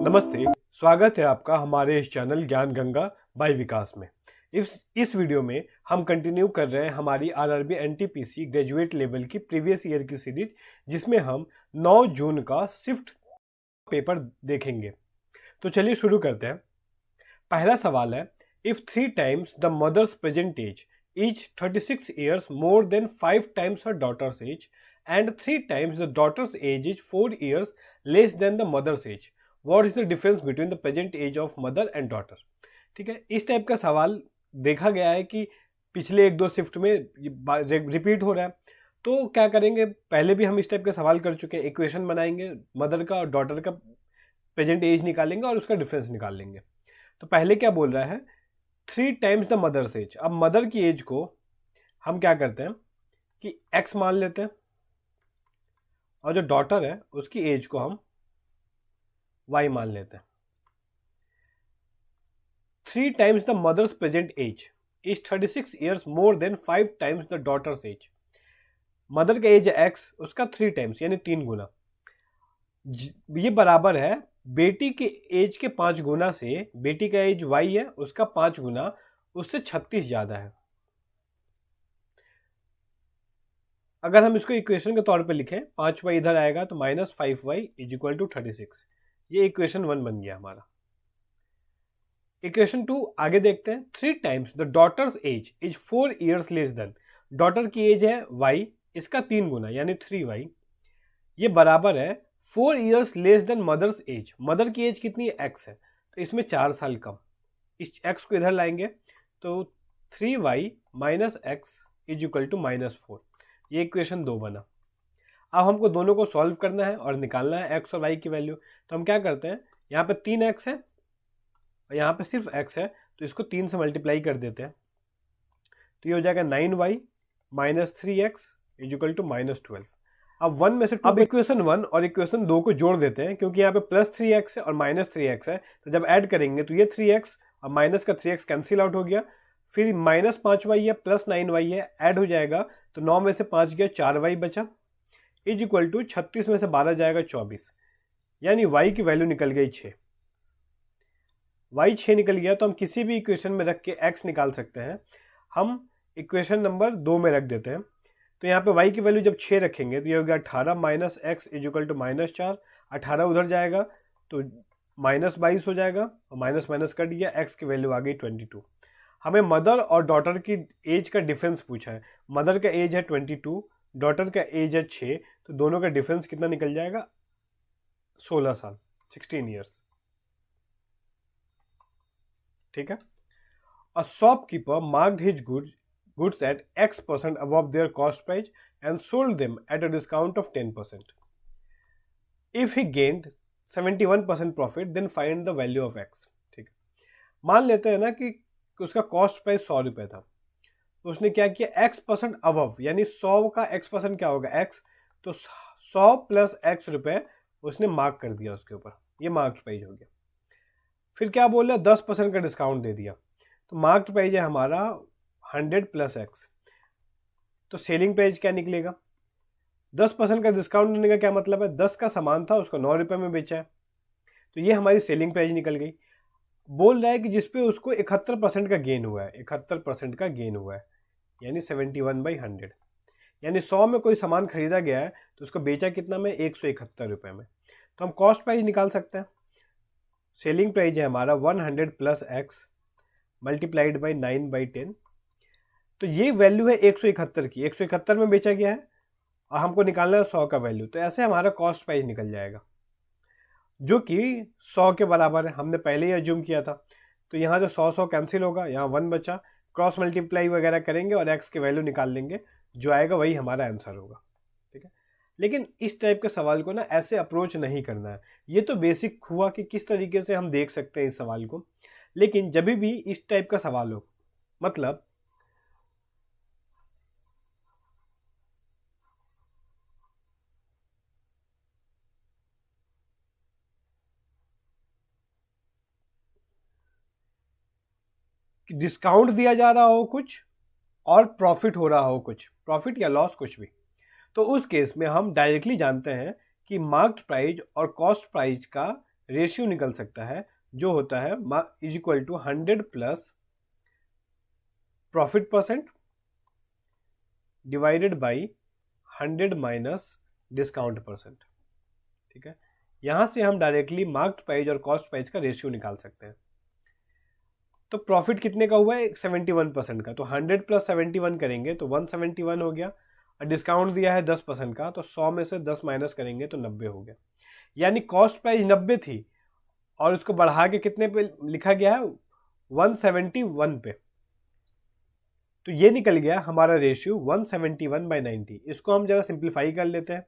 नमस्ते, स्वागत है आपका हमारे इस चैनल ज्ञान गंगा बाय विकास में। इस वीडियो में हम कंटिन्यू कर रहे हैं हमारी आरआरबी एनटीपीसी ग्रेजुएट लेवल की प्रीवियस ईयर की सीरीज, जिसमें हम 9 जून का शिफ्ट पेपर देखेंगे। तो चलिए शुरू करते हैं। पहला सवाल है, if 3 times the mother's present age is 36 years more than 5 times her daughter's age and 3 times the daughter's age is 4 years less than the mother's age, what is the difference between the present age of mother and daughter. ठीक है, इस type का सवाल देखा गया है कि पिछले 1-2 शिफ्ट में रिपीट हो रहा है। तो क्या करेंगे, पहले भी हम इस टाइप का सवाल कर चुके हैं। इक्वेशन बनाएंगे, मदर का और डॉटर का प्रेजेंट एज निकालेंगे और उसका डिफरेंस निकाल लेंगे। तो पहले क्या बोल रहा है, 3 टाइम्स द मदर्स एज। अब मदर की एज को हम क्या करते हैं कि x मान लेते हैं और जो डॉटर है उसकी एज को हम y मान लेते हैं। 3 times the mother's present age is 36 years more than 5 times the daughter's age. Mother का एज है x, उसका 3 टाइम्स यानी 3 गुना। ये बराबर है बेटी के एज के 5 गुना से। बेटी का एज y है, उसका 5 गुना, उससे 36 ज़्यादा है। अगर हम इसको इक्वेशन के तौर पे लिखें, 5y इधर आएगा तो -5y इज इक्वल टू 36। ये इक्वेशन 1 बन गया हमारा। इक्वेशन 2 आगे देखते हैं। 3 times the daughter's age is 4 years less then. Daughter की एज है y, इसका 3 गुना यानी 3y। ये बराबर है 4 years less than mother's age. Mother की एज कितनी है, x है, तो इसमें 4 साल कम। इस x को इधर लाएंगे तो 3y minus x is equal to -4। ये इक्वेशन 2 बना। अब हमको दोनों को सॉल्व करना है और निकालना है x और y की वैल्यू। तो हम क्या करते हैं, यहाँ पे 3x है और यहाँ पे सिर्फ x है, तो इसको 3 से मल्टीप्लाई कर देते हैं। तो ये हो जाएगा 9y minus 3x is equal to -12। अब 1 में से 2, अब इक्वेशन 1 और इक्वेशन 2 को जोड़ देते हैं, क्योंकि यहाँ पे +3x है और -3x है। तो जब ऐड करेंगे तो ये 3x और माइनस का 3x कैंसिल आउट हो गया। फिर -5y है प्लस 9y है, ऐड हो जाएगा तो 9 में से 5 गया, 4y बचा इज इक्वल टू 36 में से 12 जाएगा 24, यानी y की वैल्यू निकल गई 6। y 6 निकल गया तो हम किसी भी इक्वेशन में रख के x निकाल सकते हैं। हम इक्वेशन नंबर 2 में रख देते हैं। तो यहाँ पे y की वैल्यू जब 6 रखेंगे तो ये हो गया 18 minus x is equal to -4। 18 उधर जाएगा तो -22 हो जाएगा और माइनस माइनस कट गया, x की वैल्यू आ गई 22। हमें मदर और डॉटर की एज का डिफरेंस पूछा है। मदर का एज है 22, डॉटर का एज है 6, तो दोनों का डिफरेंस कितना निकल जाएगा, 16 साल, 16 ईयर्स। ठीक है। A shopkeeper marked his goods at X% above their cost price and sold them at a discount of 10%. If he gained 71% profit, then find the value of X. ठीक है, मान लेते हैं ना कि उसका कॉस्ट प्राइस 100 रुपये था। तो उसने क्या किया, X% अबव, यानी 100 का X% क्या होगा, X, तो 100 प्लस X रुपये उसने मार्क कर दिया उसके ऊपर। ये मार्क्ड प्राइस हो गया। फिर क्या बोल रहा है, 10% का डिस्काउंट दे दिया, तो मार्क्ड प्राइस है हमारा 100 प्लस X। तो सेलिंग प्राइस क्या निकलेगा, 10% का डिस्काउंट देने का क्या मतलब है, 10 का सामान था उसको 9 रुपये में बेचा है, तो ये हमारी सेलिंग प्राइस निकल गई। बोल रहा है कि जिसपे उसको 71% का गेन हुआ है, 71% का गेन हुआ है, यानी 71/100, यानी 100 में कोई सामान खरीदा गया है तो उसको बेचा कितना में, 171 रुपये में। तो हम कॉस्ट प्राइस निकाल सकते हैं। सेलिंग प्राइस है हमारा 100 प्लस X मल्टीप्लाइड बाई 9/10, तो ये वैल्यू है 171 की। 171 में बेचा गया है और हमको निकालना है 100 का वैल्यू। तो ऐसे हमारा कॉस्ट प्राइस निकल जाएगा, जो कि 100 के बराबर है। हमने पहले ही अज्यूम किया था। तो यहाँ जो 100 कैंसिल होगा, यहाँ 1 बचा, क्रॉस मल्टीप्लाई वगैरह करेंगे और x की वैल्यू निकाल लेंगे, जो आएगा वही हमारा आंसर होगा। ठीक है, लेकिन इस टाइप के सवाल को ना ऐसे अप्रोच नहीं करना है। ये तो बेसिक हुआ कि किस तरीके से हम देख सकते हैं इस सवाल को, लेकिन जब भी इस टाइप का सवाल हो, मतलब डिस्काउंट दिया जा रहा हो कुछ और प्रॉफिट हो रहा हो कुछ, प्रॉफिट या लॉस कुछ भी, तो उस केस में हम डायरेक्टली जानते हैं कि मार्क्ड प्राइस और कॉस्ट प्राइस का रेशियो निकल सकता है जो होता है is equal to 100 plus profit percent divided by 100 minus discount percent. ठीक है, यहां से हम डायरेक्टली मार्क्ड प्राइस और कॉस्ट प्राइस का रेशियो निकाल सकते हैं। तो प्रॉफिट कितने का हुआ है? 71% का, तो 100 प्लस 71 करेंगे तो 171 हो गया, और डिस्काउंट दिया है 10% का, तो 100 में से 10 माइनस करेंगे तो 90 हो गया। यानी कॉस्ट प्राइस 90 थी और उसको बढ़ा के कितने पे लिखा गया है? 171 पे। तो ये निकल गया हमारा रेशियो 171/90। इसको हम जरा सिंप्लीफाई कर लेते हैं।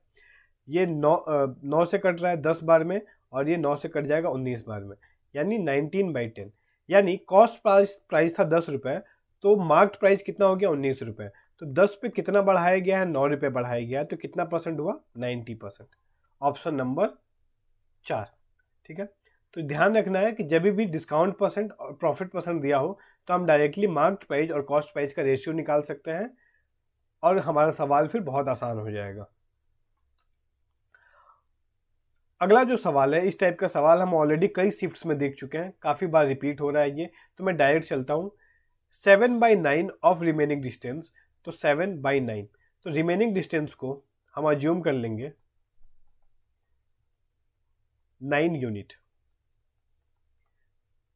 ये 9 से कट रहा है 10 बार में, और ये 9 से कट जाएगा 19 बार में, यानी 19/10। यानी कॉस्ट प्राइस था 10 रुपये, तो मार्क्ड प्राइस कितना हो गया? 19 रुपये। तो 10 पे कितना बढ़ाया गया है? 9 रुपये बढ़ाया गया है, तो कितना परसेंट हुआ? 90%। Option number 4। ठीक है, तो ध्यान रखना है कि जब भी डिस्काउंट परसेंट और प्रॉफिट परसेंट दिया हो तो हम डायरेक्टली मार्क्ड प्राइस और कॉस्ट प्राइस का रेशियो निकाल सकते हैं, और हमारा सवाल फिर बहुत आसान हो जाएगा। अगला जो सवाल है, इस टाइप का सवाल हम ऑलरेडी कई शिफ्ट्स में देख चुके हैं, काफ़ी बार रिपीट हो रहा है ये, तो मैं डायरेक्ट चलता हूँ। 7/9 ऑफ रिमेनिंग डिस्टेंस, तो 7/9, तो रिमेनिंग डिस्टेंस को हम अज्यूम कर लेंगे 9 यूनिट।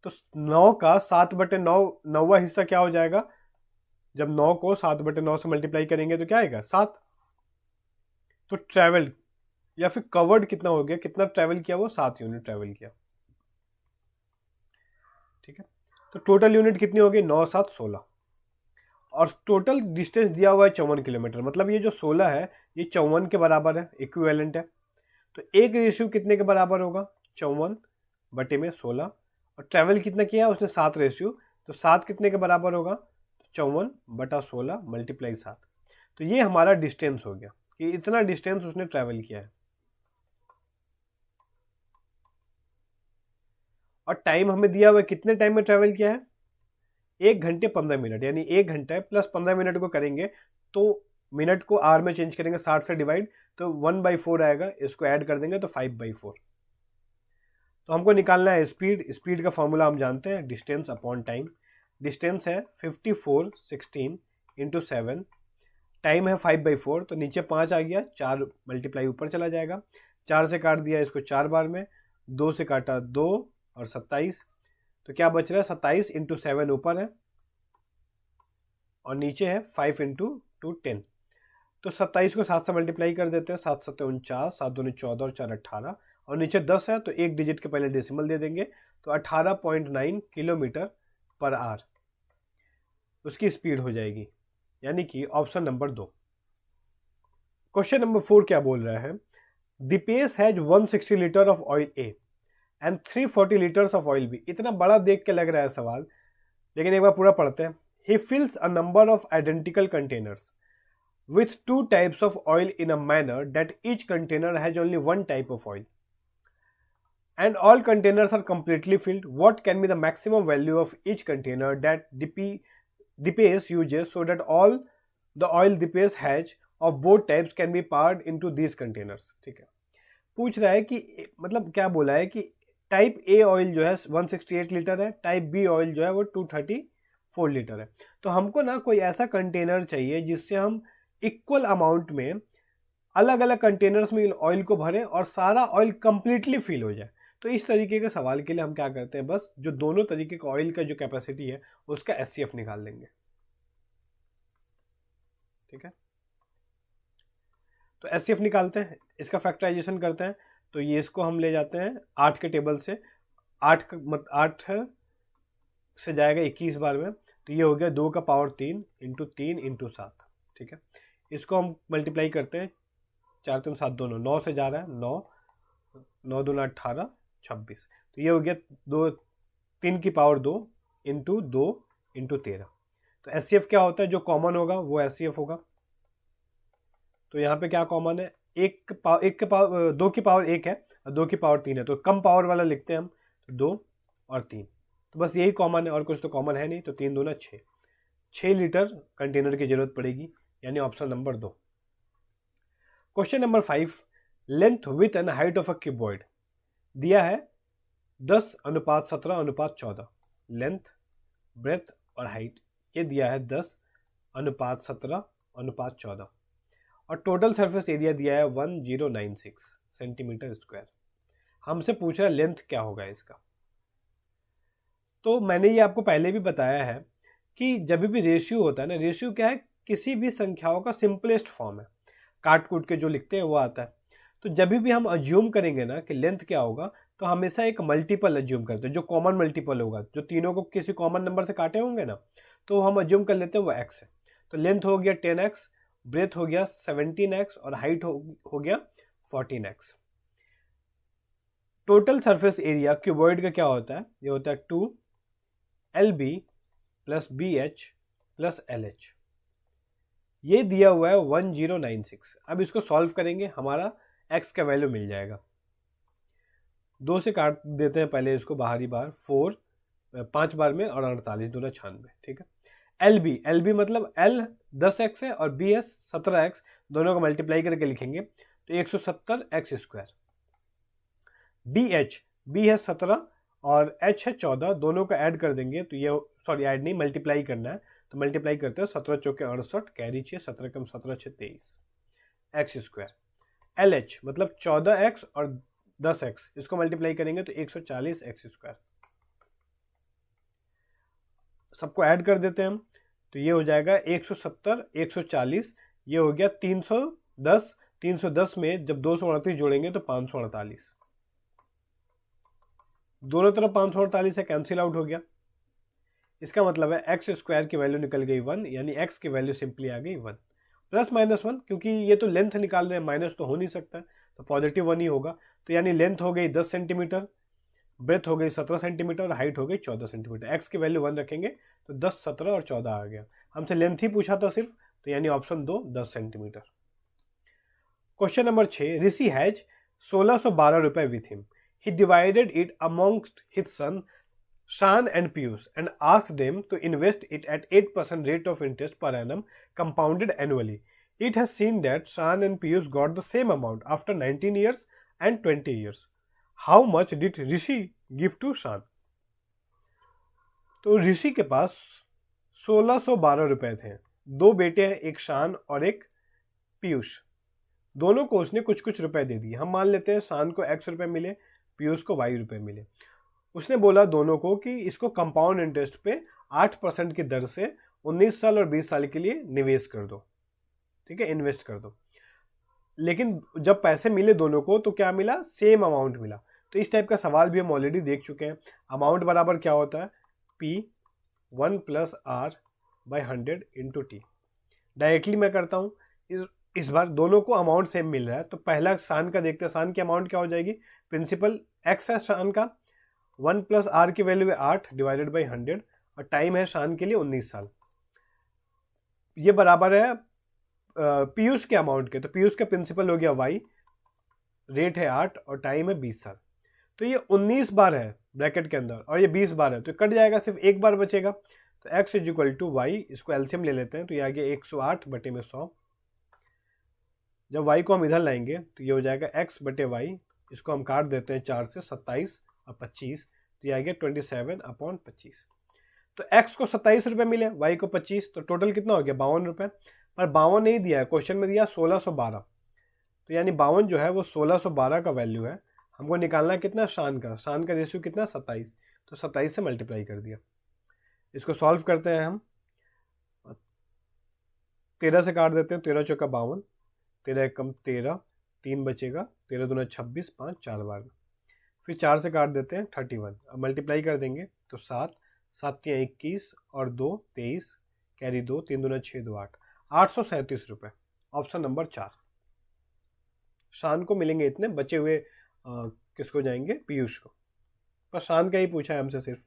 तो 9 का 7/9 9वां हिस्सा क्या हो जाएगा? जब 9 को 7/9 से मल्टीप्लाई करेंगे तो क्या आएगा? 7। तो ट्रैवल या फिर कवर्ड कितना हो गया? कितना ट्रैवल किया? वो 7 यूनिट ट्रैवल किया। ठीक है, तो टोटल यूनिट कितनी हो गई? 9 7 16, और टोटल डिस्टेंस दिया हुआ है 54 किलोमीटर। मतलब ये जो 16 है ये 54 के बराबर है, इक्विवेलेंट है। तो एक रेशियो कितने के बराबर होगा? 54/16। और ट्रैवल कितना किया उसने? 7 रेशियो, तो 7 कितने के बराबर होगा? 54/16 मल्टीप्लाई 7। तो ये हमारा डिस्टेंस हो गया कि इतना डिस्टेंस उसने ट्रैवल किया है। और टाइम हमें दिया हुआ है, कितने टाइम में ट्रैवल किया है? 1 घंटे 15 मिनट, यानी 1 घंटा प्लस 15 मिनट को करेंगे तो मिनट को आर में चेंज करेंगे, 60 से डिवाइड, तो 1/4 आएगा। इसको ऐड कर देंगे तो 5/4। तो हमको निकालना है स्पीड। स्पीड का फॉर्मूला हम जानते हैं, डिस्टेंस अपॉन टाइम। डिस्टेंस है 5416 इंटू 7, टाइम है 5/4, तो नीचे 5 आ गया, 4 मल्टीप्लाई ऊपर चला जाएगा। 4 से काट दिया इसको 4 बार में, 2 से काटा 2 और 27, तो क्या बच रहा है? 27 इंटू 7 ऊपर है और नीचे है 5 इंटू 2 10। तो 27 को 7 से मल्टीप्लाई कर देते हैं, 7 7 49, 7 2 14 और 4 18, और नीचे 10 है तो एक डिजिट के पहले डेसिमल दे देंगे, तो 18.9 किलोमीटर पर आवर उसकी स्पीड हो जाएगी, यानी कि ऑप्शन नंबर 2। क्वेश्चन नंबर 4 क्या बोल रहा है? Deepesh has 160 litre of oil A and 340 litres of oil B. इतना बड़ा देख के लग रहा है सवाल, लेकिन एक बार पूरा पढ़ते हैं। He fills a number of identical containers with 2 types of oil in a manner that each container has only 1 type of oil, and all containers are completely filled. What can be the maximum value of each container that Dipesh uses so that all the oil Dipesh has of both types can be poured into these containers? ठीक है, पूछ रहा है कि मतलब क्या बोला है कि टाइप ए ऑयल जो है 168 लीटर है, टाइप बी ऑयल जो है वो 234 लीटर है। तो हमको ना कोई ऐसा कंटेनर चाहिए जिससे हम इक्वल अमाउंट में अलग अलग कंटेनर्स में ऑयल को भरें और सारा ऑयल कंप्लीटली फिल हो जाए। तो इस तरीके के सवाल के लिए हम क्या करते हैं, बस जो दोनों तरीके का ऑयल का जो कैपेसिटी है उसका एचसीएफ निकाल देंगे। ठीक है, तो एचसीएफ निकालते हैं, इसका फैक्टराइजेशन करते हैं। तो ये इसको हम ले जाते हैं 8 के टेबल से, 8 से जाएगा 21 बार में, तो ये हो गया 2 का पावर 3 इंटू 3 इंटू 7। ठीक है, इसको हम मल्टीप्लाई करते हैं, 4 3 7 दोनों 9 से जा रहा है, 9 9 2 18 26, तो ये हो गया 3 की पावर 2 इंटू 2 इंटू 13। तो एचसीएफ क्या होता है? जो कॉमन होगा वो एचसीएफ होगा। तो यहाँ पे क्या कॉमन है? 2 की पावर 1 है और 2 की पावर 3 है, तो कम पावर वाला लिखते हैं हम, तो 2 और 3, तो बस यही कॉमन है और कुछ तो कॉमन है नहीं। तो 3 दूना 6, 6 लीटर कंटेनर की जरूरत पड़ेगी, यानी option number 2। Question number 5, length with and height of a cuboid दिया है 10:17:14 लेंथ, ब्रेथ और हाइट ये दिया है 10:17:14 और टोटल सरफेस एरिया दिया है 1096 सेंटीमीटर स्क्वायर। हमसे पूछ रहा है लेंथ क्या होगा इसका। तो मैंने ये आपको पहले भी बताया है कि जब भी रेशियो होता है ना, रेशियो क्या है, किसी भी संख्याओं का सिंपलेस्ट फॉर्म है, काट कूट के जो लिखते हैं वो आता है। तो जब भी हम अज्यूम करेंगे ना कि लेंथ क्या होगा, तो हमेशा एक मल्टीपल अज्यूम करते हैं, जो कॉमन मल्टीपल होगा, जो तीनों को किसी कॉमन नंबर से काटे होंगे ना, तो हम अज्यूम कर लेते हैं वो x है। तो लेंथ हो गया 10x, ब्रेथ हो गया 17x और हाइट हो गया 14x। Total surface area cuboid का क्या होता है, ये होता है 2LB plus BH plus LH। ये दिया हुआ है 1096। अब इसको सॉल्व करेंगे, हमारा x का वैल्यू मिल जाएगा। 2 से काट देते हैं पहले इसको, बाहरी बार 4 5 बार में और 48 दूना 96, ठीक है। LB मतलब L 10x है और BS 17x, दोनों को मल्टीप्लाई करके लिखेंगे तो 170x स्क्वायर। B है 17 और H है 14, दोनों को ऐड कर देंगे तो ये, सॉरी ऐड नहीं, मल्टीप्लाई करना है, तो मल्टीप्लाई करते हैं 17 चौके 68, कैरी 6, 17 कम 17 6 23 x स्क्वायर। LH मतलब 14x और 10x, इसको मल्टीप्लाई करेंगे तो 140x स्क्वायर। सबको ऐड कर देते हैं हम, तो ये हो जाएगा 170 140, ये हो गया 310। 310 में जब 238 जोड़ेंगे तो 548, दोनों तरफ 548 है, कैंसिल आउट हो गया। इसका मतलब है एक्स स्क्वायर की वैल्यू निकल गई 1, यानी एक्स की वैल्यू सिंपली आ गई 1 प्लस माइनस 1, क्योंकि ये तो लेंथ निकाल रहे हैं, माइनस तो हो नहीं सकता, तो पॉजिटिव 1 ही होगा। तो यानी लेंथ हो गई 10 सेंटीमीटर, ब्रेथ हो गई 17 सेंटीमीटर और हाइट हो गई 14 सेंटीमीटर। एक्स की वैल्यू 1 रखेंगे तो 10 17 और 14 आ गया। हमसे लेंथ ही पूछा था सिर्फ, तो यानी option 2 10 centimetre. Question number 6, Rishi has 1612 रुपए with him. He divided it amongst his son Shan and Piyush and asked them to invest it at 8% rate of interest per annum compounded annually. It has seen that Shan and Piyush got the same amount after 19 years and 20 years. How much did Rishi give to Shan? तो ऋषि के पास 1612 रुपए थे। दो बेटे हैं, एक शान और एक पीयूष। दोनों को उसने कुछ कुछ रुपए दे दिए। हम मान लेते हैं शान को x रुपए मिले, पीयूष को y रुपए मिले। उसने बोला दोनों को कि इसको कंपाउंड इंटरेस्ट पे 8% की दर से 19 साल और 20 साल के लिए निवेश कर दो, ठीक है, इन्वेस्ट कर दो। लेकिन जब पैसे मिले दोनों को तो क्या मिला, सेम अमाउंट मिला। तो इस टाइप का सवाल भी हम ऑलरेडी देख चुके हैं। अमाउंट बराबर क्या होता है, P 1 + R/100 × T। डायरेक्टली मैं करता हूँ, इस बार दोनों को अमाउंट सेम मिल रहा है, तो पहला शान का देखते हैं। शान की अमाउंट क्या हो जाएगी, प्रिंसिपल x है शान का, 1 + R की वैल्यू है 8 / 100 और टाइम है शान के लिए 19 साल। ये बराबर है पीयूष के अमाउंट के, तो पीयूष का प्रिंसिपल हो गया y, रेट है 8 और टाइम है 20 साल। तो ये 19 बार है ब्रैकेट के अंदर और ये 20 बार है, तो कट जाएगा, सिर्फ एक बार बचेगा। तो x = y, इसको एलसीएम ले लेते हैं, तो ये आ गया 108/100। जब y को हम इधर लाएंगे तो ये हो जाएगा x/y, इसको हम काट देते हैं 4 से, 27 और 25, तो ये आ गया 27/25। तो x को 27 रुपये मिले, y को 25, तो टोटल कितना हो गया 52 रुपये। पर 52 नहीं दिया है, क्वेश्चन में दिया 1612, तो यानी 52 जो है वो 1612 का वैल्यू है। हमको निकालना है कितना, शान का रेशियो कितना 27, तो 27 से मल्टीप्लाई कर दिया। इसको सॉल्व करते हैं हम, 13 से काट देते हैं, 13 चौका 52, 13 कम 13, 3 बचेगा, 13 दूना 26, 5 4 बार में, फिर 4 से काट देते हैं 31। अब मल्टीप्लाई कर देंगे तो 7 7 या 21 और 2 23, कैरी 2, 3 दूना 6 2 8, 837 रुपये। Option number 4। शान को मिलेंगे इतने, बचे हुए किसको जाएंगे, पीयूष को। पर शान का ही पूछा है हमसे सिर्फ।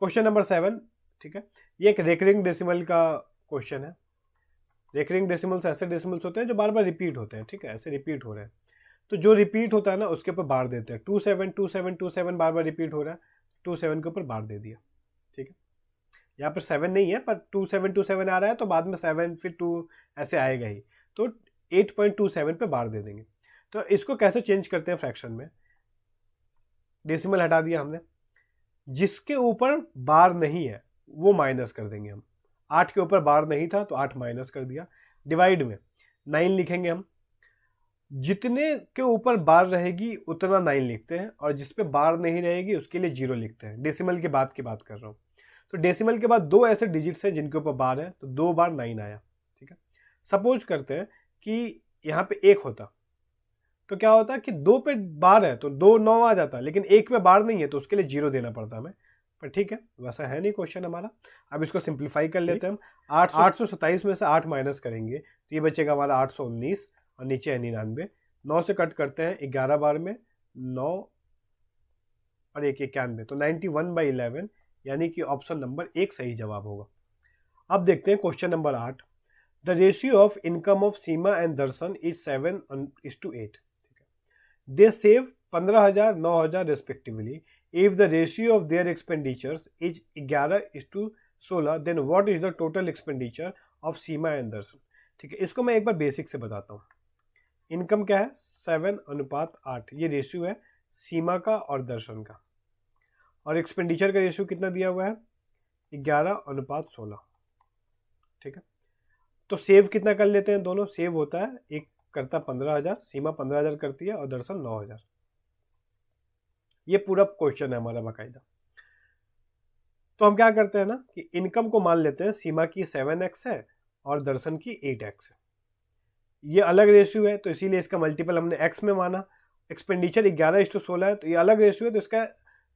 क्वेश्चन नंबर 7, ठीक है, ये एक रेकरिंग डेसिमल का क्वेश्चन है। रेकरिंग डेसिमल्स ऐसे डेसिमल्स होते हैं जो बार बार रिपीट होते हैं, ठीक है, ऐसे रिपीट हो रहे हैं। तो जो रिपीट होता है ना उसके ऊपर बार देते हैं। 27 27 27 बार बार रिपीट हो रहा है, 27 के ऊपर बार दे दिया, ठीक है। यहाँ पर 7 नहीं है, पर 27 27 आ रहा है, तो बाद में 7 फिर 2 ऐसे आएगा ही, तो 8.27 पे बार दे देंगे। तो इसको कैसे चेंज करते हैं फ्रैक्शन में, डेसिमल हटा दिया हमने, जिसके ऊपर बार नहीं है वो माइनस कर देंगे हम। 8 के ऊपर बार नहीं था तो 8 माइनस कर दिया। डिवाइड में 9 लिखेंगे हम, जितने के ऊपर बार रहेगी उतना 9 लिखते हैं, और जिस पे बार नहीं रहेगी उसके लिए 0 लिखते हैं। डेसिमल के बाद की बात कर रहा हूँ। तो डेसिमल के बाद 2 ऐसे डिजिट्स हैं जिनके ऊपर बार है, तो 2 बार 9 आया। ठीक है, सपोज करते हैं कि यहाँ पे 1 होता, तो क्या होता है कि 2 पे बार है तो 2 9 आ जाता, लेकिन 1 पे बार नहीं है तो उसके लिए 0 देना पड़ता हमें। पर ठीक है, वैसा है नहीं क्वेश्चन हमारा। अब इसको सिंप्लीफाई कर लेते हैं हम। 827 में से 8 माइनस करेंगे तो ये बचेगा हमारा 819, और नीचे है 99। 9 से कट करते हैं 11 बार में, 9 और 1 91, तो 91/11, यानी कि ऑप्शन नंबर 1 सही जवाब होगा। अब देखते हैं question number 8। The ratio of income of Seema and Darshan is 7:8। They save 15,000 9,000 respectively. If the ratio of their expenditures is 11:16, then what is the total expenditure of Seema and Darshan. ठीक है, इसको मैं एक बार बेसिक से बताता हूँ। इनकम क्या है? 7:8, ये रेशियो है सीमा का और दर्शन का। और एक्सपेंडिचर का रेशियो कितना दिया हुआ है? 11:16। ठीक है, तो सेव कितना कर लेते हैं? दोनों सेव होता है, एक करता 15,000, सीमा 15,000 करती है और दर्शन 9,000। ये पूरा क्वेश्चन है हमारा बाकायदा। तो हम क्या करते हैं ना कि इनकम को मान लेते हैं सीमा की 7x है और दर्शन की 8x है। ये अलग रेशियो है तो इसीलिए इसका मल्टीपल हमने x में माना। एक्सपेंडिचर 11:16 है तो ये अलग रेशियो है तो इसका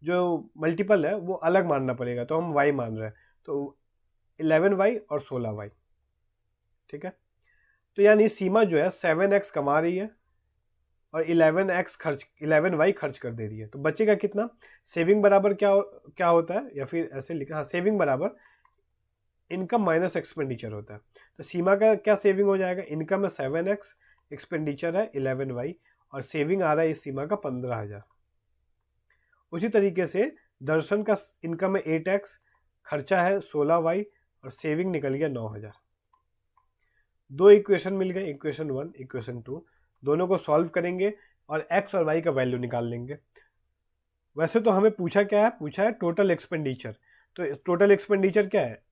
जो मल्टीपल है वो अलग मानना पड़ेगा, तो हम y मान रहे हैं, तो 11y और 16y। ठीक है, तो यानी सीमा जो है 7x कमा रही है और 11y खर्च कर दे रही है, तो बचेगा कितना? सेविंग बराबर क्या होता है, या फिर ऐसे लिखा, हाँ, सेविंग बराबर इनकम माइनस एक्सपेंडिचर होता है। तो सीमा का क्या सेविंग हो जाएगा? इनकम है 7x, एक्सपेंडिचर है 11y, और सेविंग आ रहा है इस सीमा का 15,000। उसी तरीके से दर्शन का इनकम है 8x, खर्चा है 16y, और सेविंग निकल गया 9,000। दो इक्वेशन मिल गए, इक्वेशन 1, इक्वेशन 2। दोनों को सॉल्व करेंगे और x और y का वैल्यू निकाल लेंगे। वैसे तो हमें पूछा क्या है? पूछा है टोटल एक्सपेंडिचर। तो टोटल एक्सपेंडिचर क्या है?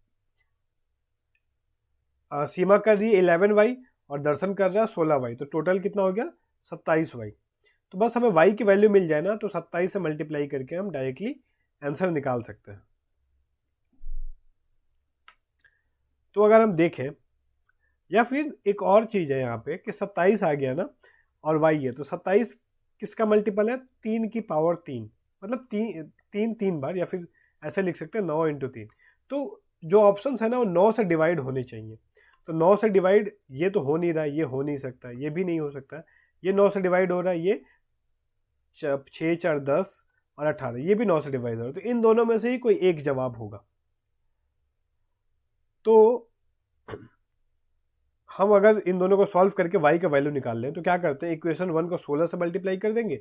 सीमा कर रही है 11y और दर्शन कर रहा है 16y, तो टोटल कितना हो गया? 27y। तो बस हमें y की वैल्यू मिल जाए ना, तो 27 से मल्टीप्लाई करके हम डायरेक्टली आंसर निकाल सकते हैं। तो अगर हम देखें, या फिर एक और चीज़ है यहाँ पे कि 27 आ गया ना और y है, तो 27 किसका मल्टीपल है? 3 की पावर 3, मतलब तीन बार, या फिर ऐसे लिख सकते हैं 9 × 3। तो जो ऑप्शन है ना वो 9 से डिवाइड होने चाहिए। तो 9 से डिवाइड ये तो हो नहीं रहा है, ये हो नहीं सकता, ये भी नहीं हो सकता, ये 9 से डिवाइड हो रहा है, ये 6 4 10 और 18, ये भी 9 से डिवाइड हो रहा है। तो इन दोनों में से ही कोई एक जवाब होगा। तो हम अगर इन दोनों को सॉल्व करके y का वैल्यू निकाल लें तो क्या करते हैं? इक्वेशन 1 को 16 से मल्टीप्लाई कर देंगे,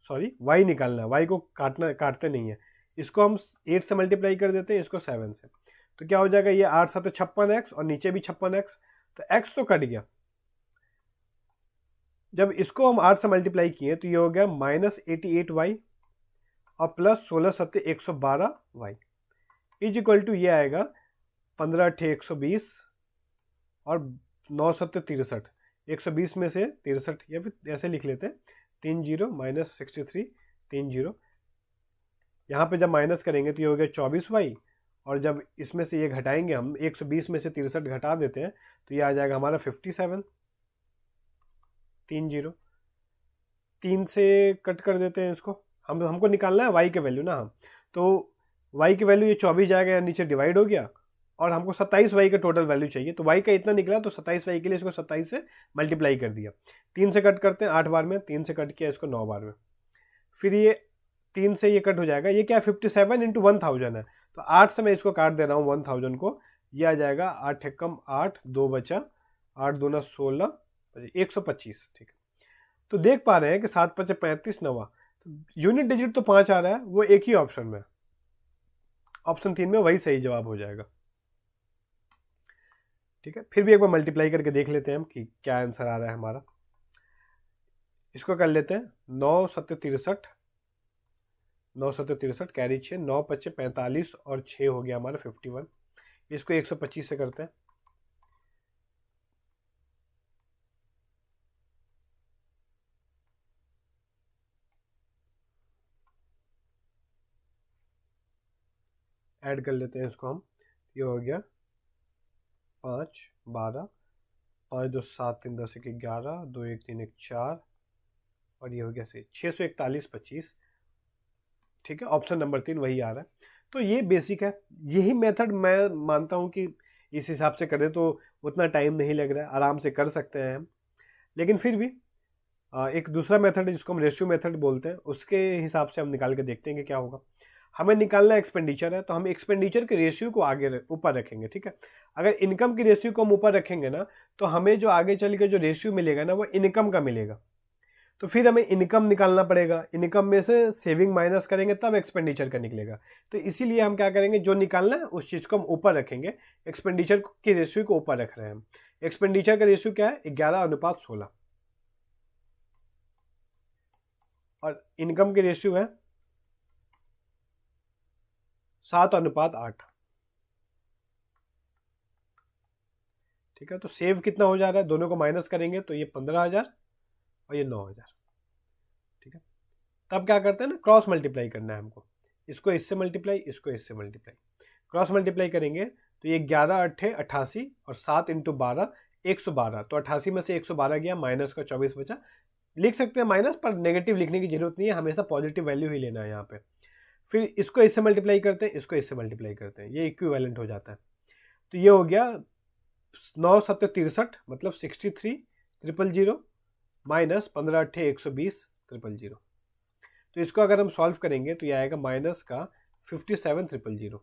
सॉरी y निकालना है, y को काटते नहीं है, इसको हम 8 से मल्टीप्लाई कर देते हैं, इसको 7 से। तो क्या हो जाएगा? ये 8 7 56x और नीचे भी 56x, तो x तो कट गया। जब इसको हम 8 से मल्टीप्लाई किए तो ये हो गया -88y और plus 16 7 112y is equal to, ये आएगा 15 8 120 और 9 7 63। 120 में से 63, या फिर ऐसे लिख लेते हैं 30 -63 30। यहाँ पे जब माइनस करेंगे तो ये हो गया 24y, और जब इसमें से ये घटाएंगे हम, 120 में से 63 घटा देते हैं तो ये आ जाएगा हमारा 57 30। 3 से कट कर देते हैं इसको, हमको निकालना है y के वैल्यू ना, हम तो y की वैल्यू ये 24 जाएगा, या नीचे डिवाइड हो गया, और हमको 27y का टोटल वैल्यू चाहिए, तो y का इतना निकला, तो 27y के लिए इसको 27 से मल्टीप्लाई कर दिया। 3 से कट करते हैं 8 बार में, 3 से कट किया इसको 9 बार में, फिर ये 3 से ये कट हो जाएगा, ये क्या 57 × 1000 है, तो 8 से मैं इसको काट दे रहा हूँ 1000 को, ये आ जाएगा 8 एकम 8, 2 बचा, 8 दूना 16, 125। ठीक है, तो देख पा रहे हैं कि 7 5 35 9, यूनिट डिजिट तो 5 आ रहा है, वो एक ही ऑप्शन में, ऑप्शन 3 में वही सही जवाब हो जाएगा। ठीक है, फिर भी एक बार मल्टीप्लाई करके देख लेते हैं हम कि क्या आंसर आ रहा है हमारा। इसको कर लेते हैं 9 7 63 9 7 63 कैरी 6, 9 5 45 और 6 हो गया हमारा 51। इसको 125 से करते हैं। ऐड कर लेते हैं इसको हम। ये हो गया 5 12, 5 2 7 3 10 1 11, 2 1 3 1 4, और ये हो गया 641 25। ठीक है, ऑप्शन नंबर 3 वही आ रहा है। तो ये बेसिक है। यही मेथड मैं मानता हूँ कि इस हिसाब से करें तो उतना टाइम नहीं लग रहा है, आराम से कर सकते हैं हम। लेकिन फिर भी एक दूसरा मेथड है जिसको हम रेशियो मेथड बोलते हैं, उसके हिसाब से हम निकाल के देखते हैं कि क्या होगा। हमें निकालना एक्सपेंडिचर है, तो हम एक्सपेंडिचर के रेशियो को आगे ऊपर रखेंगे। ठीक है, अगर इनकम की रेशियो को हम ऊपर रखेंगे ना, तो हमें जो आगे चल के जो रेशियो मिलेगा ना, वो इनकम का मिलेगा। तो फिर हमें इनकम निकालना पड़ेगा, इनकम में से सेविंग माइनस करेंगे तब एक्सपेंडिचर का निकलेगा। तो इसीलिए हम क्या करेंगे, जो निकालना है उस चीज़ को हम ऊपर रखेंगे। एक्सपेंडिचर की रेशियो को ऊपर रख रहे हैं हम। एक्सपेंडिचर का रेशियो क्या है, 11:16, और इनकम की रेशियो है 7:8। ठीक है, तो सेव कितना हो जा रहा है, दोनों को माइनस करेंगे तो ये 15,000 और ये 9,000। ठीक है, तब क्या करते हैं ना, क्रॉस मल्टीप्लाई करना है हमको। इसको इससे मल्टीप्लाई, इसको इससे मल्टीप्लाई, क्रॉस मल्टीप्लाई करेंगे तो ये 11 8 88 और 7 × 12 112। तो 88 में से 112 गया, माइनस का 24 बचा। लिख सकते हैं माइनस, पर नेगेटिव लिखने की जरूरत नहीं है, हमेशा पॉजिटिव वैल्यू ही लेना है यहाँ पे। फिर इसको इससे मल्टीप्लाई करते हैं, इसको इससे मल्टीप्लाई करते हैं, ये इक्विवेलेंट हो जाता है। तो ये हो गया 9 7 63, मतलब 63,000 माइनस 15 8 120 000। तो इसको अगर हम सॉल्व करेंगे तो ये आएगा माइनस का 57,000।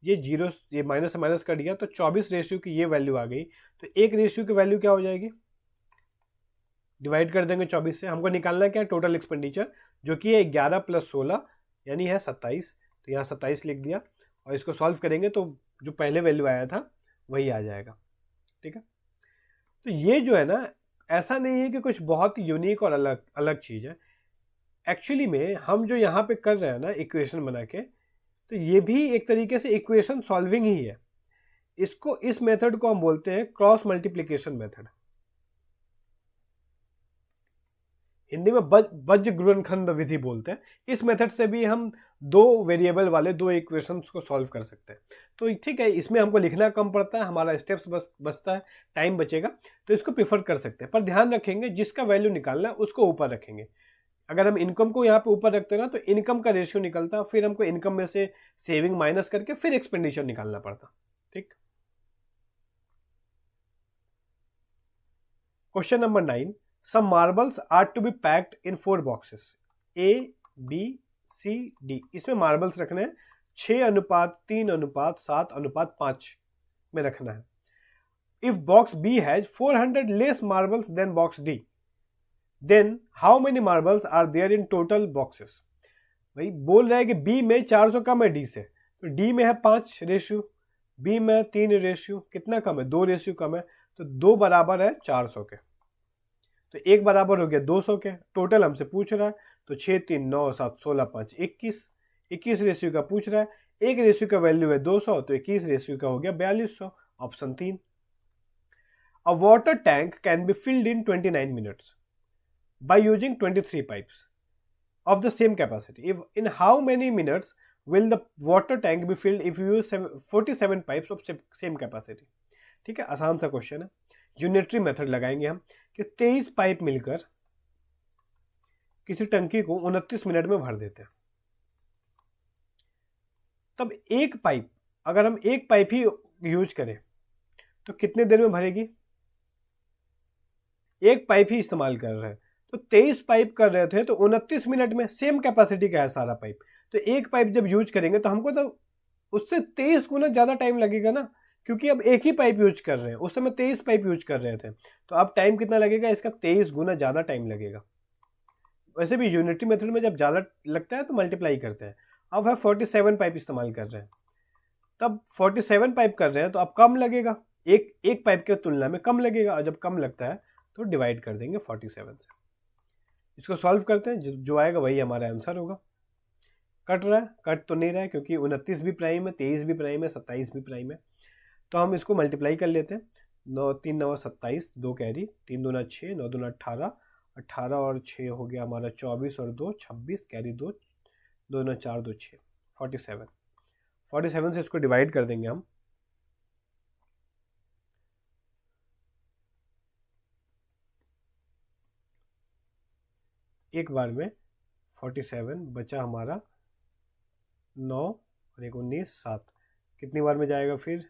ये जीरो, ये माइनस से माइनस कट गया, तो 24 रेशियो की ये वैल्यू आ गई। तो एक रेशियो की वैल्यू क्या हो जाएगी, डिवाइड कर देंगे 24 से। हमको निकालना क्या है, टोटल एक्सपेंडिचर, जो कि है 11 + 16 यानी है 27। तो यहाँ 27 लिख दिया, और इसको सॉल्व करेंगे तो जो पहले वैल्यू आया था वही आ जाएगा। ठीक है, तो ये जो है ना, ऐसा नहीं है कि कुछ बहुत यूनिक और अलग अलग चीज़ है। एक्चुअली में हम जो यहाँ पे कर रहे हैं ना इक्वेशन बना के, तो ये भी एक तरीके से इक्वेशन सॉल्विंग ही है। इसको, इस मेथड को हम बोलते हैं क्रॉस मल्टीप्लिकेशन मेथड। हिंदी में बज्र गुणनखंड विधि बोलते हैं। इस मेथड से भी हम दो वेरिएबल वाले दो इक्वेशंस को सॉल्व कर सकते हैं। तो ठीक है, इसमें हमको लिखना कम पड़ता है, हमारा स्टेप्स बचता है, टाइम बचेगा, तो इसको प्रीफर कर सकते हैं। पर ध्यान रखेंगे, जिसका वैल्यू निकालना है उसको ऊपर रखेंगे। अगर हम इनकम को यहाँ पे ऊपर रखते हैं ना, तो इनकम का रेशियो निकलता है, फिर हमको इनकम में से सेविंग माइनस करके फिर एक्सपेंडिचर निकालना पड़ता। ठीक, question number 9, some marbles are to be packed in 4 boxes A, B, C, D। इसमें मार्बल्स रखने हैं 6:3:7:5 में रखना है। If box B has 400 less marbles than box D, then how many marbles are there in total boxes? भाई बोल रहा है कि B में 400 कम है D से, तो D में है 5 रेशियो, B में 3 रेशियो, कितना कम है, 2 रेशियो कम है, तो 2 बराबर है 400 के, तो 1 बराबर हो गया 200 के। टोटल हमसे पूछ रहा है, तो 6 3 9 7 16 5 21, 21 रेशियो का पूछ रहा है। एक रेशियो का वैल्यू है 200, तो 21 रेशियो का हो गया 4200, option 3। A water tank can be filled in 29 minutes by using 23 pipes of the same capacity. If in how many minutes will the water tank be filled if you use 47 pipes of same capacity? ठीक है, आसान सा question है। Unitary method लगाएंगे हम कि 23 pipe मिलकर किसी टंकी को 29 मिनट में भर देते हैं। तब एक पाइप, अगर हम एक पाइप ही यूज करें तो कितने देर में भरेगी, एक पाइप ही इस्तेमाल कर रहे हैं, तो 23 पाइप कर रहे थे, तो 29 मिनट में, सेम कैपेसिटी का है सारा पाइप, तो एक पाइप जब यूज करेंगे तो हमको तो उससे 23 गुना ज़्यादा टाइम लगेगा ना, क्योंकि अब एक ही पाइप यूज कर रहे हैं, उस समय 23 पाइप यूज कर रहे थे, तो अब टाइम कितना लगेगा, इसका 23 गुना ज़्यादा टाइम लगेगा। वैसे भी यूनिटरी मेथड में जब ज़्यादा लगता है तो मल्टीप्लाई करते हैं। अब है 47 पाइप इस्तेमाल कर रहे हैं, तब 47 पाइप कर रहे हैं तो अब कम लगेगा, एक पाइप के तुलना में कम लगेगा, और जब कम लगता है तो डिवाइड कर देंगे 47 से। इसको सॉल्व करते हैं, जो आएगा वही हमारा आंसर होगा। कट रहा है, कट तो नहीं रहा है क्योंकि 29 भी प्राइम है, 23 भी प्राइम है, 27 भी प्राइम है। तो हम इसको मल्टीप्लाई कर लेते हैं। 9 3 9 27, 2 कैरी, 3 दूना 6, 9 दूना 18, 18 और 6 हो गया हमारा 24 और 2 26, कैरी 2, 2 दूना 4, 2 6, 47। 47 से इसको डिवाइड कर देंगे हम। एक बार में 47 बचा हमारा 9 और 1 19 7। कितनी बार में जाएगा फिर?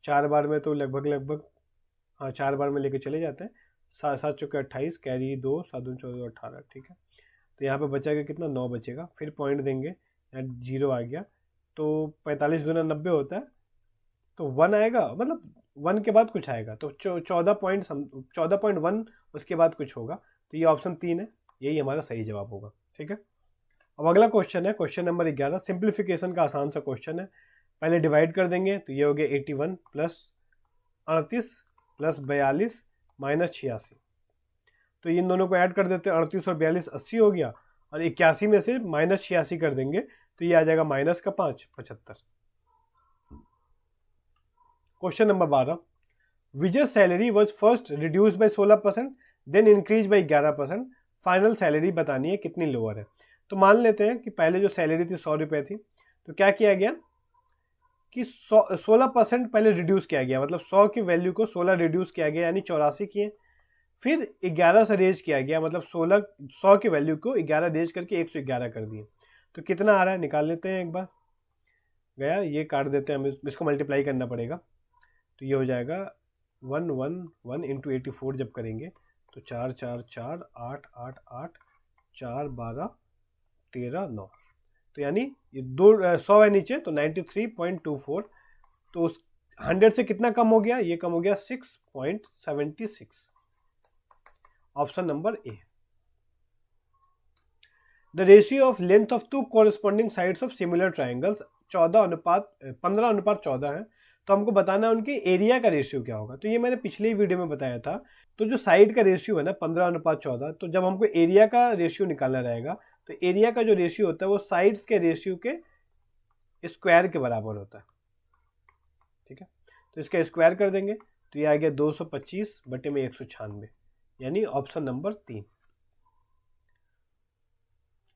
4 बार में तो लगभग हाँ 4 बार में लेके चले जाते हैं। 7 चौके 28, कैरी 2, 7 दूनी 14, 18, ठीक है। तो यहाँ पे बचेगा कितना? 9 बचेगा। फिर पॉइंट देंगे, यहाँ 0 आ गया, तो 45 दूना 90 होता है, तो 1 आएगा, मतलब 1 के बाद कुछ आएगा, तो 14.1 उसके बाद कुछ होगा। तो ये ऑप्शन 3 है, यही हमारा सही जवाब होगा, ठीक है। अब अगला क्वेश्चन है क्वेश्चन नंबर 11। सिंप्लीफिकेशन का आसान सा क्वेश्चन है। पहले डिवाइड कर देंगे, तो ये हो गया 81 प्लस 38 प्लस 42 माइनस 86। तो इन दोनों को ऐड कर देते हैं, 38 और 42 80 हो गया, और 81 में से माइनस 86 कर देंगे तो ये आ जाएगा माइनस का 5 75। Question number 12। Vijay salary was first reduce by 16%, then increase by 11%, final salary बतानी है कितनी लोअर है। तो मान लेते हैं कि पहले जो सैलरी थी 100 रुपये थी, तो क्या किया गया कि 16% पहले रिड्यूस किया गया, मतलब 100 की वैल्यू को 16 रिड्यूस किया गया, यानी 84 किए। फिर 11 से रेज किया गया, मतलब 100 की वैल्यू को 11 रेज करके 111 कर दिए। तो कितना आ रहा है निकाल लेते हैं एक बार। गया, ये काट देते हैं, हम इसको मल्टीप्लाई करना पड़ेगा। तो ये हो जाएगा 111 इंटू 84 जब करेंगे तो 4 4 4 8 8 8 4 12 13 9। तो यानी ये 100 है नीचे, तो 93.24। तो उस 100 से कितना कम हो गया? ये कम हो गया 6.76। Option number A. The ratio of length of 2 corresponding sides of similar triangles 15:14 है। तो हमको बताना है उनके एरिया का रेशियो क्या होगा। तो ये मैंने पिछले ही वीडियो में बताया था। तो जो साइड का रेशियो है ना 15:14, तो जब हमको एरिया का रेशियो निकालना रहेगा, तो एरिया का जो रेशियो होता है वो साइड्स के रेशियो के स्क्वायर के बराबर होता है, ठीक है। तो इसका स्क्वायर कर देंगे, तो ये आ गया 225 बटे में 196, यानी ऑप्शन नंबर 3।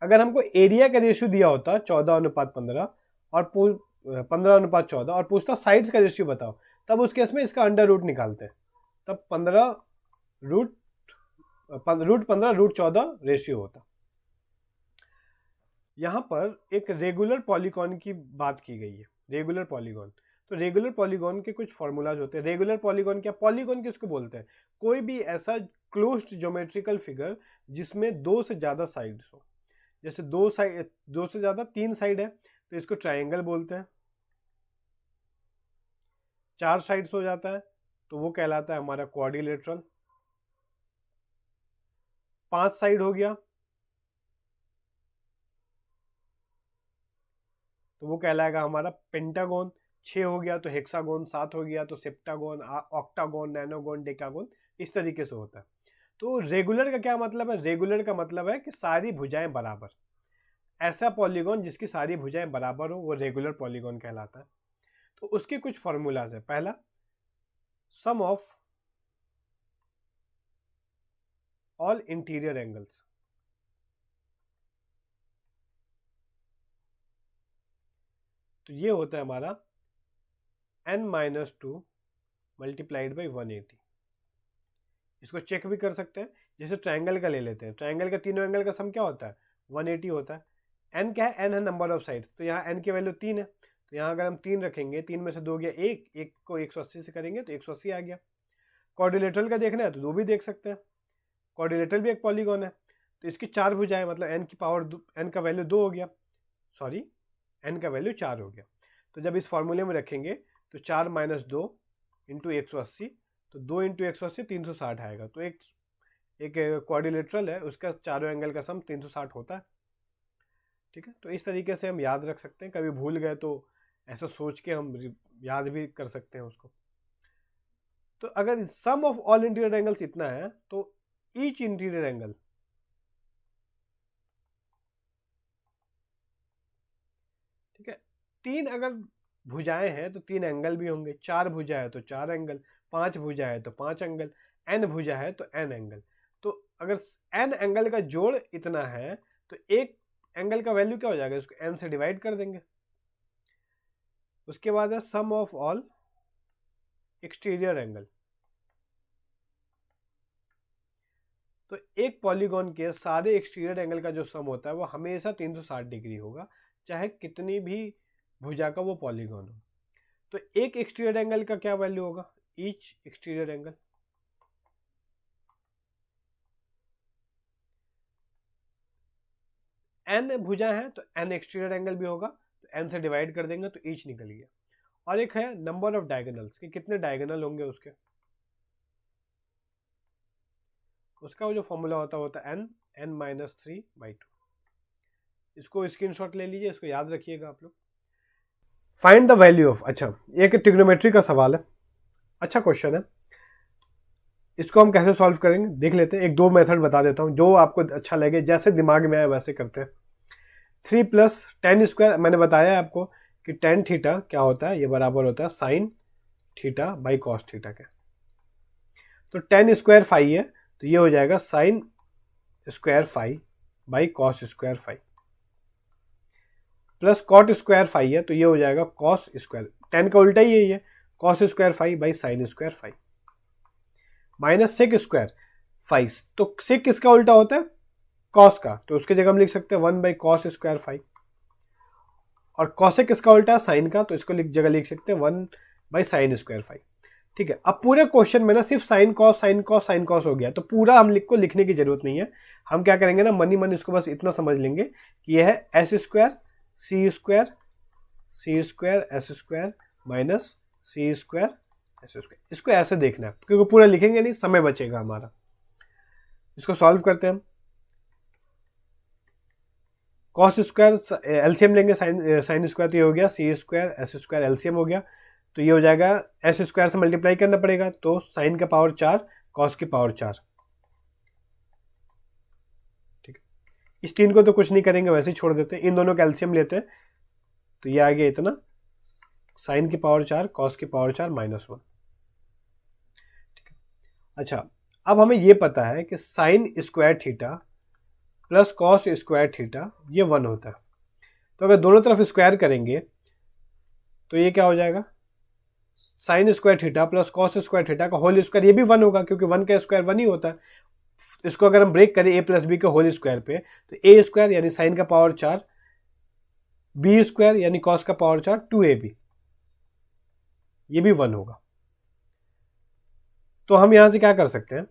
अगर हमको एरिया का रेशियो दिया होता 14:15 और 15:14 और पूछता साइड्स का रेशियो बताओ, तब उस केस में इसका अंडर रूट निकालते हैं, तब 15 रूट 14 रेशियो होता। यहाँ पर एक रेगुलर पॉलीगॉन की बात की गई है। रेगुलर पॉलीगॉन, तो रेगुलर पॉलीगॉन के कुछ फॉर्मूलाज होते हैं। रेगुलर पॉलीगॉन क्या, पॉलीगॉन किसको बोलते हैं? कोई भी ऐसा क्लोज्ड ज्योमेट्रिकल फिगर जिसमें 2 से ज़्यादा साइड्स हो। जैसे 2 से ज़्यादा 3 साइड है तो इसको ट्राइंगल बोलते हैं। 4 साइड्स हो जाता है तो वो कहलाता है हमारा क्वाड्रिलेटरल। 5 साइड हो गया तो वो कहलाएगा हमारा पेंटागोन। 6 हो गया तो हेक्सागोन, 7 हो गया तो सेप्टागोन, ऑक्टागोन, नैनोगोन, डेकागोन, इस तरीके से होता है। तो रेगुलर का क्या मतलब है? रेगुलर का मतलब है कि सारी भुजाएं बराबर। ऐसा पॉलीगॉन जिसकी सारी भुजाएं बराबर हो वो रेगुलर पॉलीगॉन कहलाता है। तो उसके कुछ फॉर्मूलाज है। पहला, सम ऑफ ऑल इंटीरियर एंगल्स। तो ये होता है हमारा n-2 मल्टीप्लाइड बाई 180। इसको चेक भी कर सकते हैं, जैसे ट्राइंगल का ले लेते हैं। ट्राइंगल का तीनों एंगल का सम क्या होता है? 180 होता है। n क्या है? n है नंबर ऑफ साइड्स, तो यहाँ n की वैल्यू 3 है, तो यहाँ अगर हम 3 रखेंगे, 3 में से 2 गया 1, 1 को 180 से करेंगे तो 180 आ गया। क्वाड्रिलेटरल का देखना है तो 2 भी देख सकते हैं। क्वाड्रिलेटरल भी एक पॉलीगॉन है, तो इसकी 4 भुजाएं, मतलब n की पावर n का वैल्यू 2 हो गया, सॉरी n का वैल्यू 4 हो गया। तो जब इस फॉर्मूले में रखेंगे तो 4 - 2 इंटू 180, तो 2 इंटू 180 360 आएगा। तो एक क्वाड्रिलेटरल है, उसका चारों एंगल का सम 360 होता है, ठीक है। तो इस तरीके से हम याद रख सकते हैं। कभी भूल गए तो ऐसा सोच के हम याद भी कर सकते हैं उसको। तो अगर सम ऑफ ऑल इंटीरियर एंगल्स इतना है तो ईच इंटीरियर एंगल 3 अगर भुजाएं हैं तो 3 एंगल भी होंगे, 4 भुजा है तो 4 एंगल, 5 भुजा है तो 5 एंगल, n भुजा है तो n एंगल। तो अगर n एंगल का जोड़ इतना है तो एक एंगल का वैल्यू क्या हो जाएगा, इसको n से डिवाइड कर देंगे। उसके बाद है सम ऑफ ऑल एक्सटीरियर एंगल। तो एक पॉलीगॉन के सारे एक्सटीरियर एंगल का जो सम होता है वो हमेशा 360 डिग्री होगा, चाहे कितनी भी भुजा का वो पॉलीगॉन हो। तो एक एक्सटीरियर एंगल का क्या वैल्यू होगा, ईच एक्सटीरियर एंगल, n भुजा है तो n एक्सटीरियर एंगल भी होगा, तो n से डिवाइड कर देंगे तो ईच निकल गया। और एक है नंबर ऑफ डायगोनल्स, कि कितने डायगोनल होंगे उसके, उसका वो जो फॉर्मूला होता है n-3/2। इसको स्क्रीनशॉट ले लीजिए, इसको याद रखिएगा आप लोग। फाइंड द वैल्यू ऑफ, अच्छा एक ट्रिग्नोमेट्री का सवाल है, अच्छा क्वेश्चन है। इसको हम कैसे सॉल्व करेंगे देख लेते हैं। एक दो मेथड बता देता हूँ, जो आपको अच्छा लगे, जैसे दिमाग में आए वैसे करते हैं। 3 + tan स्क्वायर, मैंने बताया आपको कि tan थीटा क्या होता है, ये बराबर होता है sin theta by cos theta के। तो tan स्क्वायर फाई है तो ये हो जाएगा sin square phi by cos square phi, plus cot square phi है तो ये हो जाएगा cos स्क्वायर, tan का उल्टा ही यही है, cos square phi by sin square phi, minus sec square phi. तो sec किसका उल्टा होता है, cos का, तो उसकी जगह हम लिख सकते हैं 1/cos स्क्वायर फाई। और cosec किसका उल्टा है, sin का, तो इसको जगह लिख सकते हैं 1/sin स्क्वायर फाई। ठीक है, अब पूरे क्वेश्चन में ना सिर्फ sin cos हो गया, तो पूरा हम लिखने की जरूरत नहीं है। हम क्या करेंगे ना, मन इसको बस इतना समझ लेंगे कि यह है s square c square s square minus c square s square. इसको ऐसे देखना है, क्योंकि पूरा लिखेंगे नहीं, समय बचेगा हमारा। इसको सॉल्व करते हैं हम। cos स्क्वायर एलसीएम लेंगे, साइन स्क्वायर, तो ये हो गया c square s square, LCM हो गया तो ये हो जाएगा s स्क्वायर से मल्टीप्लाई करना पड़ेगा, तो साइन का पावर 4 cos की पावर 4। ठीक है, इस 3 को तो कुछ नहीं करेंगे, वैसे ही छोड़ देते हैं। इन दोनों का एलसीएम लेते हैं तो ये आ गया इतना, साइन की पावर 4 cos की पावर 4 -1। ठीक है, अच्छा अब हमें ये पता है कि sine square theta plus cos square theta ये 1 होता है। तो अगर दोनों तरफ स्क्वायर करेंगे तो ये क्या हो जाएगा, sine square theta plus cos square theta का होल स्क्वायर, ये भी 1 होगा क्योंकि 1 का स्क्वायर 1 ही होता है। इसको अगर हम ब्रेक करें a प्लस बी के होल स्क्वायर पे, तो a स्क्वायर यानी साइन का पावर 4, b स्क्वायर यानी cos का पावर 4 2ab, ये भी 1 होगा। तो हम यहां से क्या कर सकते हैं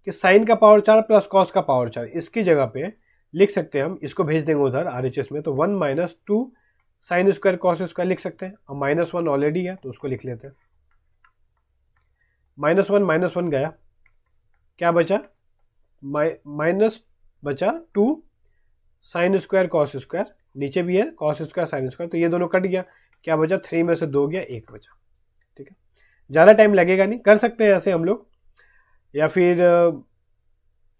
कि साइन का पावर 4 प्लस cos का पावर 4, इसकी जगह पे लिख सकते हैं हम, इसको भेज देंगे उधर RHS में, तो 1 - 2 साइन स्क्वायर cos स्क्वायर लिख सकते हैं। और -1 ऑलरेडी है तो उसको लिख लेते हैं। -1 गया, क्या बचा, माइनस बचा 2 साइन स्क्वायर cos स्क्वायर, नीचे भी है cos स्क्वायर साइन स्क्वायर, तो ये दोनों कट गया, क्या बचा, 3 में से 2 गया, 1 बचा। ठीक है, ज़्यादा टाइम लगेगा नहीं, कर सकते हैं ऐसे हम लोग, या फिर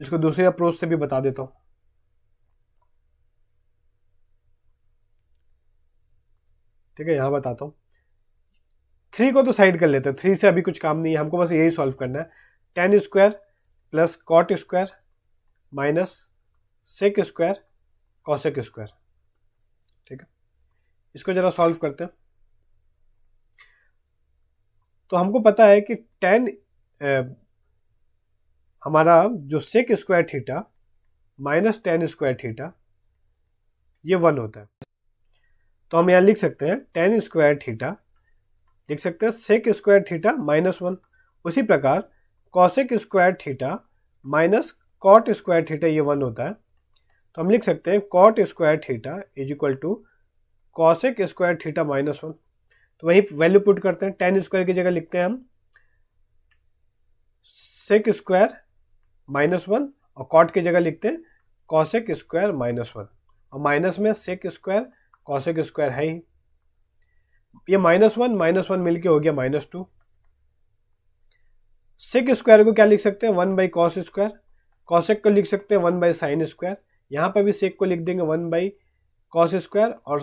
इसको दूसरे अप्रोच से भी बता देता हूँ। ठीक है, यहाँ बताता हूँ। 3 को तो साइड कर लेते हैं, 3 से अभी कुछ काम नहीं है, हमको बस यही सॉल्व करना है। tan square plus cot square minus sec square cosec square. ठीक है, इसको जरा सॉल्व करते हैं। तो हमको पता है कि tan हमारा जो sec square theta minus tan square theta ये 1 होता है। तो हम यहाँ लिख सकते हैं tan स्क्वायर थीटा, लिख सकते हैं sec स्क्वायर थीटा -1। उसी प्रकार cosec square theta minus cot square theta ये 1 होता है। तो हम लिख सकते हैं cot square theta is equal to cosec square theta -1। तो वही वैल्यू पुट करते हैं, tan स्क्वायर की जगह लिखते हैं हम sec स्क्वायर -1 और cot की जगह लिखते हैं cosec स्क्वायर -1, और माइनस में sec स्क्वायर cosec स्क्वायर है ही। ये -1 मिलके हो गया -2। sec स्क्वायर को क्या लिख सकते हैं, 1/cos स्क्वायर, cosec को लिख सकते हैं 1/sin स्क्वायर, यहाँ पर भी sec को लिख देंगे 1/cos स्क्वायर, और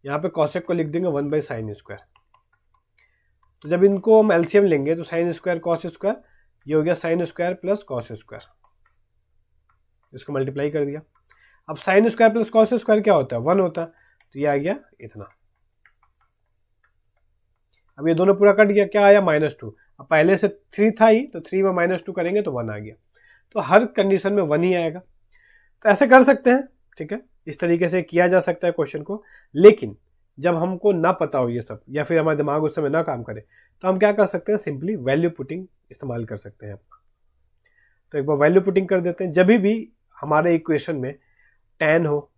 यहाँ पे कॉसेक को लिख देंगे 1/sin²। तो जब इनको हम एलसीएम लेंगे तो sin² cos², ये हो गया sin² प्लस cos², इसको मल्टीप्लाई कर दिया। अब sin² प्लस cos² क्या होता है, 1 होता है, तो ये आ गया इतना। अब ये दोनों पूरा कट गया, क्या आया -2। अब पहले से 3 था ही, तो 3 में -2 करेंगे तो 1 आ गया। तो हर कंडीशन में 1 ही आएगा। तो ऐसे कर सकते हैं, ठीक है, इस तरीके से किया जा सकता है क्वेश्चन को। लेकिन जब हमको ना पता हो ये सब, या फिर हमारा दिमाग उस समय ना काम करे, तो हम क्या कर सकते हैं, सिंपली वैल्यू पुटिंग इस्तेमाल कर सकते हैं। तो एक बार वैल्यू पुटिंग कर देते हैं। जब भी हमारे इक्वेशन में tan हो,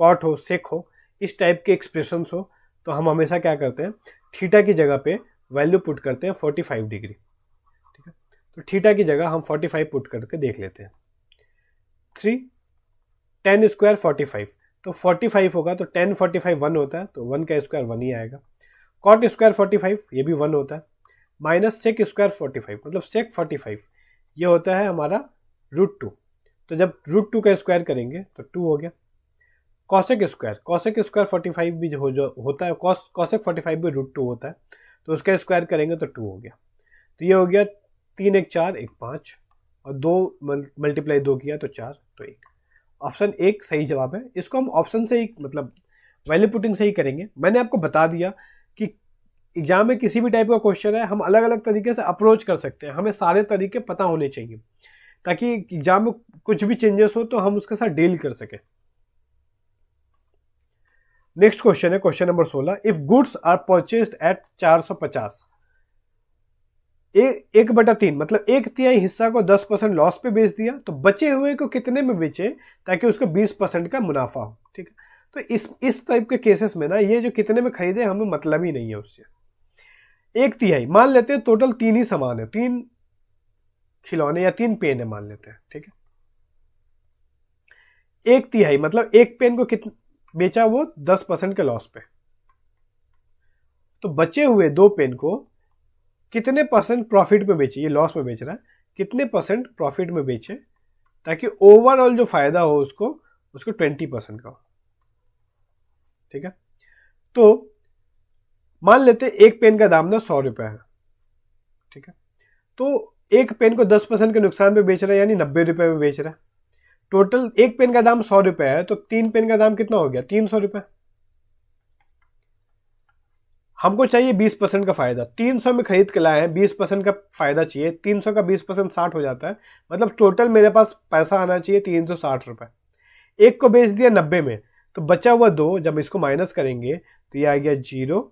cot हो, sec हो, इस टाइप के एक्सप्रेशंस हो, तो हम हमेशा क्या करते हैं, थीटा की जगह पे वैल्यू पुट करते हैं 45 डिग्री, ठीक है। तो थीटा की जगह हम 45 पुट करके देख लेते हैं। 3 tan² 45, तो 45 होगा तो tan 45 1 होता है, तो 1 का स्क्वायर 1 ही आएगा। cot² 45 ये भी 1 होता है, माइनस sec² 45, मतलब sec 45 ये होता है हमारा √2। तो जब √2 का स्क्वायर करेंगे तो 2 हो गया। cosec² 45 भी जो होता है, cosec 45 भी √2 होता है, तो उसका स्क्वायर करेंगे तो 2 हो गया। तो ये हो गया 3 1 4 1 5, और 2 मल्टीप्लाई 2 किया तो 4, तो 1। ऑप्शन 1 सही जवाब है। इसको हम ऑप्शन से ही, मतलब वैल्यू पुटिंग से ही करेंगे। मैंने आपको बता दिया कि एग्जाम में किसी भी टाइप का क्वेश्चन है, हम अलग अलग तरीके से अप्रोच कर सकते हैं। हमें सारे तरीके पता होने चाहिए, ताकि एग्जाम में कुछ भी चेंजेस हो तो हम उसके साथ डील कर सकें। नेक्स्ट क्वेश्चन है question number 16। If goods are purchased at 450, 1/3 मतलब 1/3 हिस्सा को 10% लॉस पे बेच दिया, तो बचे हुए को कितने में बेचे ताकि उसको 20% का मुनाफा हो, ठीक है। तो इस टाइप के केसेस में ना, ये जो कितने में खरीदे हमें मतलब ही नहीं है उससे। 1/3 मान लेते हैं, टोटल 3 ही सामान है, 3 खिलौने या 3 पेन है मान लेते हैं, ठीक है। 1/3 मतलब एक पेन को कितना बेचा, वो 10% के लॉस पे। तो बचे हुए 2 पेन को कितने % प्रॉफिट पे बेचे, ये लॉस में बेच रहा है, कितने % प्रॉफिट में बेचे ताकि ओवरऑल जो फायदा हो उसको 20% का हो, ठीक है। तो मान लेते एक पेन का दाम ना 100 रुपये है, ठीक है। तो एक पेन को 10% के नुकसान पे बेच रहा है, यानी 90 रुपये में बेच रहा है। टोटल एक पेन का दाम 100 रुपये है, तो 3 पेन का दाम कितना हो गया, 300 रुपये। हमको चाहिए 20% का फायदा, 300 में खरीद के लाए हैं, 20% का फायदा चाहिए। 300 का 20% 60 हो जाता है, मतलब टोटल मेरे पास पैसा आना चाहिए 360 रुपये। एक को बेच दिया 90 में, तो बचा हुआ 2, जब इसको माइनस करेंगे तो ये आ गया 0,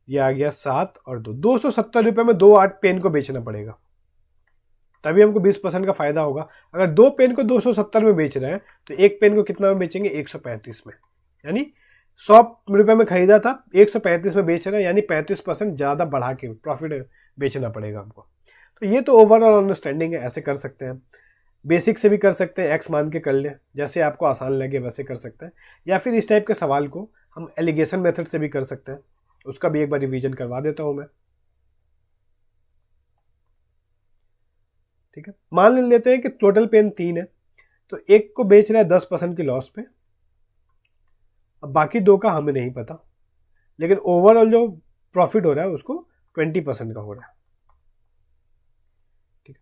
ये आ गया 7 और 2, 270 रुपये में 2 8 पेन को बेचना पड़ेगा, तभी हमको 20% का फायदा होगा। अगर 2 पेन को 270 में बेच रहे हैं तो एक पेन को कितना में बेचेंगे, 135 में, यानी 100 रुपये में खरीदा था, 135 में बेच रहे हैं, यानी 35% ज़्यादा बढ़ा के प्रॉफिट बेचना पड़ेगा हमको। तो ये तो ओवरऑल अंडरस्टैंडिंग है, ऐसे कर सकते हैं। बेसिक से भी कर सकते हैं, एक्स मान के कर ले, जैसे आपको आसान लगे वैसे कर सकते हैं। या फिर इस टाइप के सवाल को हम एलिगेशन मेथड से भी कर सकते हैं, उसका भी एक बार रिवीजन करवा देता हूँ मैं, ठीक है। मान लेते हैं कि टोटल पेन 3 है, तो एक को बेच रहा है 10% की लॉस पे, अब बाकी 2 का हमें नहीं पता, लेकिन ओवरऑल जो प्रॉफिट हो रहा है उसको 20% का हो रहा है, ठीक है।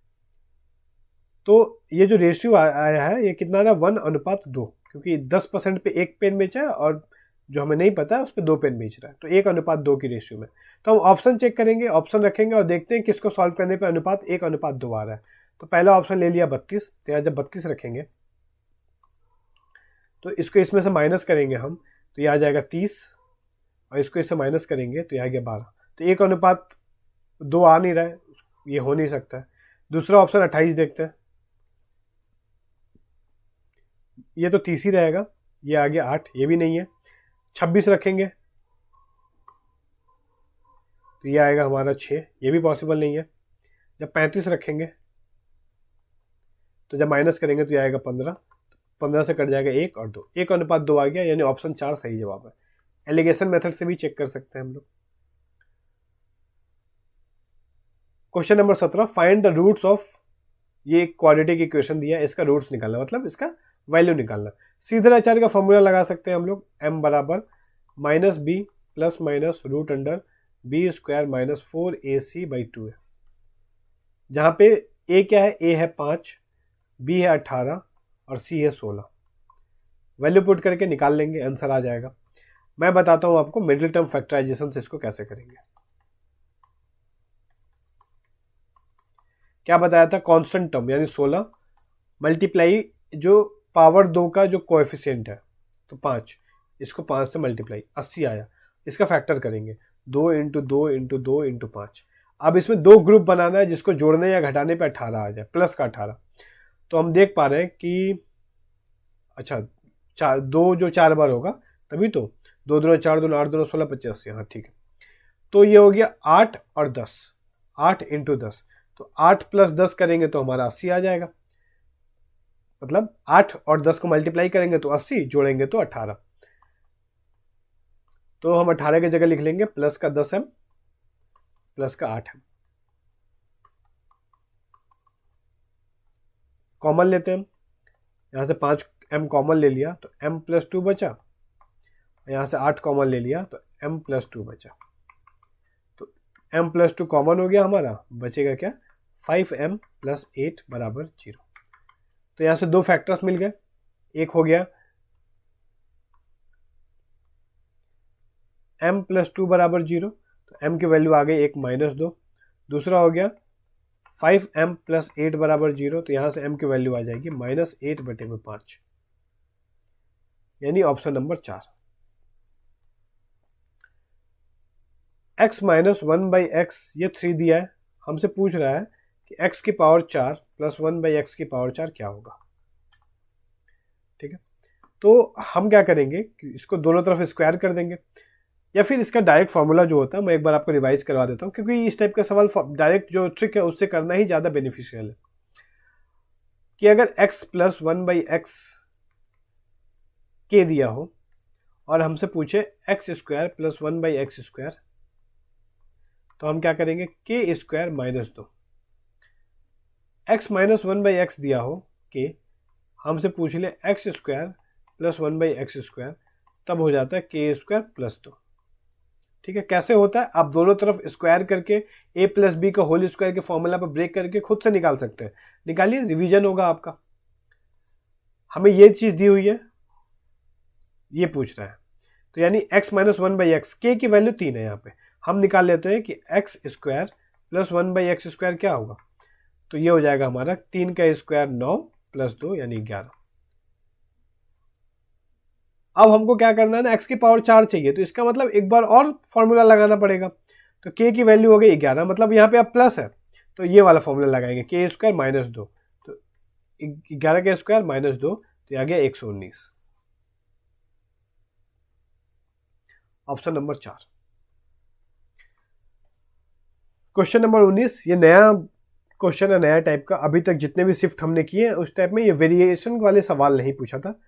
तो ये जो रेशियो आया है ये कितना रहा, 1:2, क्योंकि 10% पे एक पेन बेचा है और जो हमें नहीं पता है उस पर 2 पेन बेच रहा है, तो 1:2 की रेशियो में। तो हम ऑप्शन चेक करेंगे, ऑप्शन रखेंगे और देखते हैं किसको सॉल्व करने पे अनुपात 1:2 आ रहा है। तो पहला ऑप्शन ले लिया 32, तो यहाँ जब 32 रखेंगे तो इसको इसमें से माइनस करेंगे हम, तो ये आ जाएगा 30, और इसको इससे माइनस करेंगे तो ये आ गया 12। तो 1:2 आ नहीं रहा है, ये हो नहीं सकता है। दूसरा ऑप्शन 28 देखते हैं, ये तो 30 ही रहेगा, ये आ गया 8, ये भी नहीं है। 26 रखेंगे तो ये आएगा हमारा 6, ये भी पॉसिबल नहीं है। जब 35 रखेंगे तो जब माइनस करेंगे तो ये आएगा 15, 15 से कट जाएगा 1 और 2, 1:2 आ गया, यानी ऑप्शन 4 सही जवाब है। एलिगेशन मेथड से भी चेक कर सकते हैं हम लोग। Question number 17, find the roots of, ये क्वाड्रेटिक इक्वेशन दिया है, इसका रूट्स निकालना, मतलब इसका वैल्यू निकालना। सीधे आचार्य का फॉर्मूला लगा सकते हैं हम लोग, m बराबर minus b plus minus root under b square minus 4ac/2 है, जहाँ पे ए क्या है, ए है 5, बी है 18 और सी है 16। वैल्यू पुट करके निकाल लेंगे, आंसर आ जाएगा। मैं बताता हूँ आपको मिडिल टर्म फैक्टराइजेशन से इसको कैसे करेंगे। क्या बताया था, कांस्टेंट टर्म यानी 16 मल्टीप्लाई जो पावर 2 का जो कोएफिशिएंट है तो 5, इसको 5 से मल्टीप्लाई 80 आया, इसका फैक्टर करेंगे 2 इंटू 2 इंटू 2 इंटू 5। अब इसमें दो ग्रुप बनाना है जिसको जोड़ने या घटाने पे 18 आ जाए, प्लस का 18। तो हम देख पा रहे हैं कि अच्छा दो जो 4 बार होगा तभी तो 2 दूना 4 दूना 8 दूना 16 25 80, हाँ ठीक है। तो ये हो गया 8 और 10, 8 इंटू 10, तो 8 प्लस 10 करेंगे तो हमारा 80 आ जाएगा। मतलब 8 और 10 को मल्टीप्लाई करेंगे तो 80, जोड़ेंगे तो 18। तो हम 18 की जगह लिख लेंगे प्लस का 10m प्लस का 8m। कॉमन लेते हैं हम, यहाँ से 5m कॉमन ले लिया तो m प्लस 2 बचा, यहाँ से 8 कॉमन ले लिया तो m प्लस 2 बचा। तो m प्लस 2 कॉमन हो गया हमारा, बचेगा क्या, 5m प्लस 8 बराबर 0। तो यहाँ से दो फैक्टर्स मिल गए, एक हो गया m प्लस 2 बराबर 0, तो m की वैल्यू आ गई 1 माइनस 2। दूसरा हो गया 5m प्लस 8 बराबर 0, तो यहाँ से m की वैल्यू आ जाएगी -8/5, यानी option number 4। x minus 1/x ये 3 दिया है, हमसे पूछ रहा है कि x की पावर 4 प्लस 1/x की पावर 4 क्या होगा। ठीक है, तो हम क्या करेंगे कि इसको दोनों तरफ स्क्वायर कर देंगे, या फिर इसका डायरेक्ट फॉर्मूला जो होता है मैं एक बार आपको रिवाइज करवा देता हूँ, क्योंकि इस टाइप का सवाल डायरेक्ट जो ट्रिक है उससे करना ही ज़्यादा बेनिफिशियल है। कि अगर x प्लस 1/x के दिया हो और हमसे पूछे x square plus 1/x square, तो हम क्या करेंगे, के square minus 2। x minus 1/x दिया हो के, हमसे पूछ ले x square plus 1/x square, तब हो जाता है के स्क्वायर प्लस 2। ठीक है, कैसे होता है, आप दोनों तरफ स्क्वायर करके a प्लस बी का होल स्क्वायर के फॉर्मूला पर ब्रेक करके खुद से निकाल सकते हैं। निकालिए, रिवीजन होगा आपका। हमें ये चीज़ दी हुई है, ये पूछ रहा है, तो यानी x माइनस 1/x, के की वैल्यू 3 है यहाँ पे, हम निकाल लेते हैं कि x square plus 1/x square क्या होगा। तो ये हो जाएगा हमारा 3 का स्क्वायर 9 प्लस 2 यानी 11। अब हमको क्या करना है ना, x की पावर 4 चाहिए, तो इसका मतलब एक बार और फॉर्मूला लगाना पड़ेगा। तो k की वैल्यू हो गई 11, मतलब यहाँ पे अब प्लस है तो ये वाला फॉर्मूला लगाएंगे, के स्क्वायर माइनस 2, तो 11 का स्क्वायर माइनस 2, तो आ गया 119। Option number 4। क्वेश्चन नंबर 19, ये नया क्वेश्चन है, नया टाइप का। अभी तक जितने भी शिफ्ट हमने किए हैं उस टाइप में ये वेरिएशन वाले सवाल नहीं पूछा था,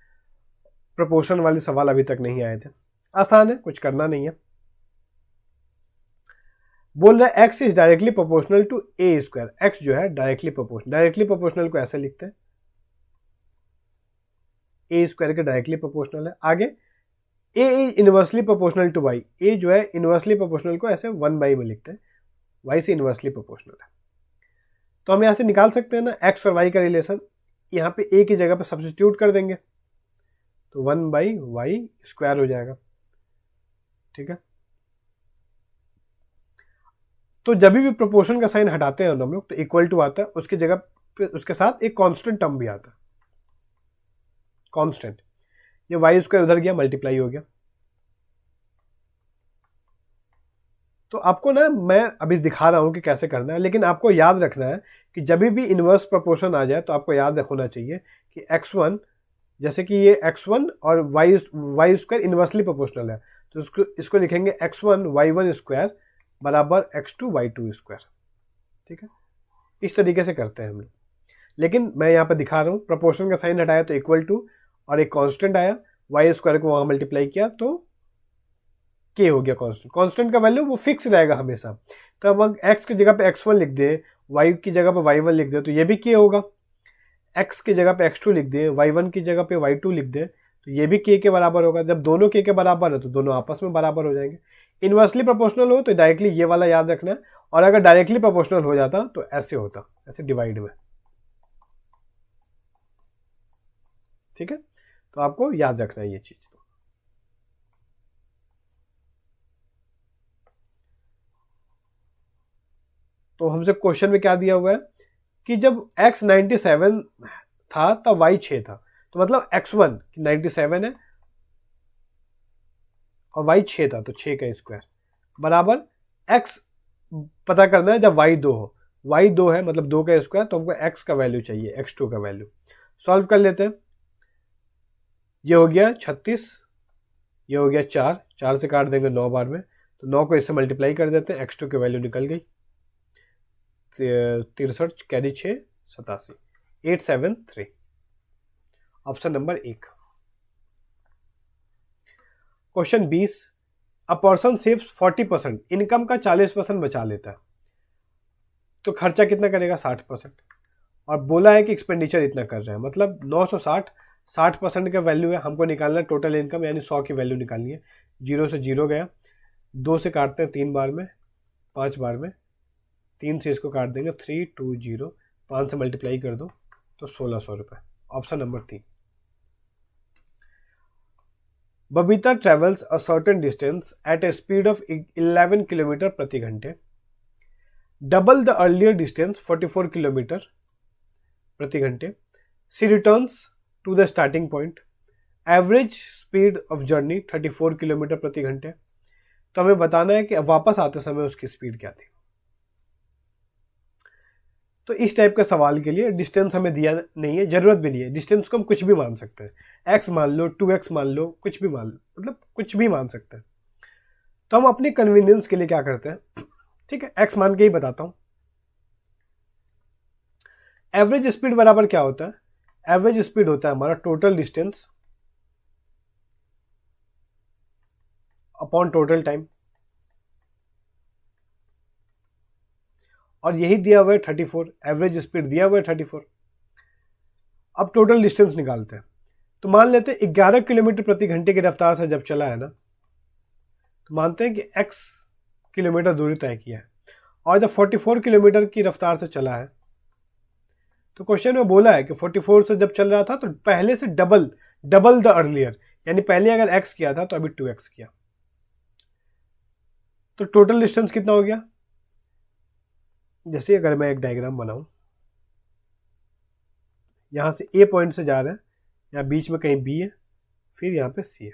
प्रोपोर्शन वाले सवाल अभी तक नहीं आए थे। आसान है, कुछ करना नहीं है। बोल रहा है x is directly proportional to a square. x जो है डायरेक्टली प्रोपोर्शनल को ऐसे लिखते हैं, a स्क्वायर के डायरेक्टली प्रोपोर्शनल है। आगे a is inversely proportional to y, a जो है इनवर्सली प्रोपोर्शनल को ऐसे 1/, में लिखते हैं, y से इनवर्सली प्रोपोर्शनल है। तो हम यहाँ से निकाल सकते हैं ना x और y का रिलेशन, यहाँ पे a की जगह पे सब्स्टिट्यूट कर देंगे तो 1/y स्क्वायर हो जाएगा। ठीक है, तो जब भी प्रोपोर्शन का साइन हटाते हैं हम लोग तो इक्वल टू आता है, उसकी जगह पे उसके साथ एक कांस्टेंट टर्म भी आता है, कांस्टेंट। ये वाई स्क्वायर उधर गया, मल्टीप्लाई हो गया। तो आपको ना मैं अभी दिखा रहा हूं कि कैसे करना है, लेकिन आपको याद रखना है कि जब भी इनवर्स प्रोपोर्शन आ जाए तो आपको याद होना चाहिए कि x1, जैसे कि ये x1 और वाई स्क्वायर इनवर्सली प्रोपोर्शनल है, तो इसको लिखेंगे x1 y1 स्क्वायर बराबर x2 y2 स्क्वायर। ठीक है, इस तरीके से करते हैं हम लोग। लेकिन मैं यहाँ पे दिखा रहा हूँ, प्रोपोर्शन का साइन हटाया तो इक्वल टू और एक कांस्टेंट आया, वाई स्क्वायर को वहाँ मल्टीप्लाई किया तो के हो गया कांस्टेंट। कांस्टेंट का वैल्यू वो फिक्स रहेगा हमेशा। तो अब हम एक्स की जगह पे x1 लिख दें, वाई की जगह पे y1 लिख दें तो ये भी के होगा। x की जगह पे x2 लिख दें, y1 की जगह पे y2 लिख दें तो ये भी k के बराबर होगा। जब दोनों k के बराबर है तो दोनों आपस में बराबर हो जाएंगे। इन्वर्सली प्रोपोर्शनल हो तो डायरेक्टली ये वाला याद रखना है, और अगर डायरेक्टली प्रोपोर्शनल हो जाता तो ऐसे होता, ऐसे डिवाइड में। ठीक है, तो आपको याद रखना है ये चीज। तो हमसे क्वेश्चन में क्या दिया हुआ है कि जब x 97 था तब y 6 था, तो मतलब x1 97 है और y 6 था, तो 6 का स्क्वायर बराबर x पता करना है जब y 2 हो। y 2 है मतलब 2 का स्क्वायर, तो हमको x का वैल्यू चाहिए, x2 का वैल्यू। सॉल्व कर लेते हैं। ये हो गया 36, ये हो गया 4, 4 से काट देंगे 9 बार में, तो 9 को इससे मल्टीप्लाई कर देते हैं, x2 की वैल्यू निकल गई 63 carry 6 87 873, option number 1। Question 20, a person saves 40%, income का 40% बचा लेता है, तो खर्चा कितना करेगा 60%, और बोला है कि एक्सपेंडिचर इतना कर रहा है, मतलब 960, 60% का वैल्यू है, हमको निकालना है टोटल इनकम, यानी 100 की वैल्यू निकालनी है। 0 से 0 गया, 2 से काटते हैं 3 बार में, 5 बार में, 3 से इसको काट देंगे 320, 5 से मल्टीप्लाई कर दो तो 1600 रुपये, option number 3। Babita travels a certain distance at a speed of 11 kilometre प्रति घंटे, double the earlier distance 44 kilometre प्रति घंटे। She returns to the starting point, average speed of journey 34 kilometre प्रति घंटे। तो हमें बताना है कि वापस आते समय उसकी स्पीड क्या थी। तो इस टाइप के सवाल के लिए डिस्टेंस हमें दिया नहीं है, जरूरत भी नहीं है। डिस्टेंस को हम कुछ भी मान सकते हैं, x मान लो, 2x मान लो, कुछ भी मान लो, मतलब कुछ भी मान सकते हैं। तो हम अपनी कन्वीनियंस के लिए क्या करते हैं, ठीक है, x मान के ही बताता हूं। एवरेज स्पीड बराबर क्या होता है, एवरेज स्पीड होता है हमारा total distance upon total time, और यही दिया हुआ है 34, एवरेज स्पीड दिया हुआ है 34। अब टोटल डिस्टेंस निकालते हैं। तो मान लेते हैं 11 किलोमीटर प्रति घंटे की रफ्तार से जब चला है ना, तो मानते हैं कि x किलोमीटर दूरी तय किया है, और जब 44 किलोमीटर की रफ्तार से चला है, तो क्वेश्चन में बोला है कि 44 से जब चल रहा था तो पहले से डबल द अर्लियर, यानी पहले अगर x किया था तो अभी 2x किया। तो टोटल डिस्टेंस कितना हो गया, जैसे अगर मैं एक डायग्राम बनाऊं, यहां से A पॉइंट से जा रहे हैं, यहाँ बीच में कहीं B है, फिर यहाँ पे C है।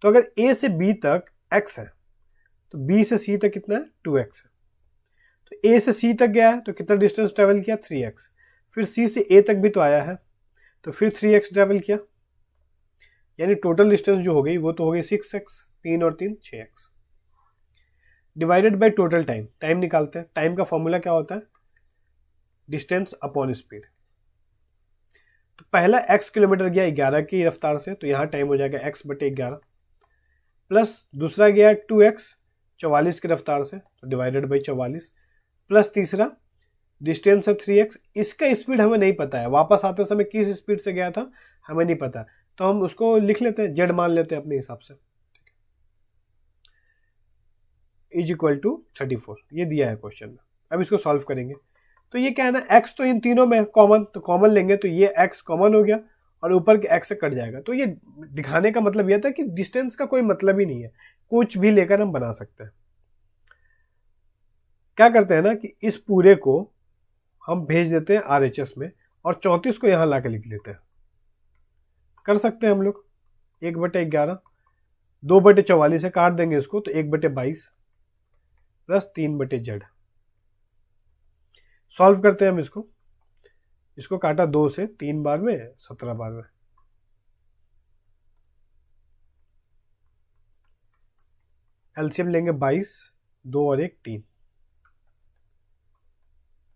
तो अगर A से B तक x है तो B से C तक कितना है 2x है। तो A से C तक गया है तो कितना डिस्टेंस ट्रेवल किया 3x, फिर C से A तक भी तो आया है तो फिर 3x ट्रेवल किया, यानी टोटल डिस्टेंस जो हो गई वो तो हो गई 6x, 3 और 3 6x, divided by total time. Time निकालते हैं, टाइम का फॉर्मूला क्या होता है, डिस्टेंस अपॉन स्पीड। तो पहला x किलोमीटर गया 11 की रफ्तार से, तो यहाँ टाइम हो जाएगा x/11, प्लस दूसरा गया 2x 44 की रफ्तार से, तो डिवाइडेड बाई 44, प्लस तीसरा डिस्टेंस है 3x। इसका स्पीड हमें नहीं पता है, वापस आते समय किस स्पीड से गया था हमें नहीं पता, तो हम उसको लिख लेते हैं, z मान लेते हैं अपने हिसाब से, इज इक्वल टू 34, ये दिया है क्वेश्चन में। अब इसको सॉल्व करेंगे, तो ये क्या है ना, x तो इन तीनों में कॉमन, तो कॉमन लेंगे तो ये x कॉमन हो गया और ऊपर के x से कट जाएगा। तो ये दिखाने का मतलब यह था कि डिस्टेंस का कोई मतलब ही नहीं है, कुछ भी लेकर हम बना सकते हैं। क्या करते हैं ना कि इस पूरे को हम भेज देते हैं RHS में, और 34 को यहां लाके लिख लेते हैं। कर सकते हैं हम लोग, 1/11, 2/44 है, काट देंगे इसको तो 1/22 प्लस 3/z। सॉल्व करते हैं हम इसको काटा 2 से 3 बार में, 17 बार में, एलसीएम लेंगे 22, 2 और 1 3।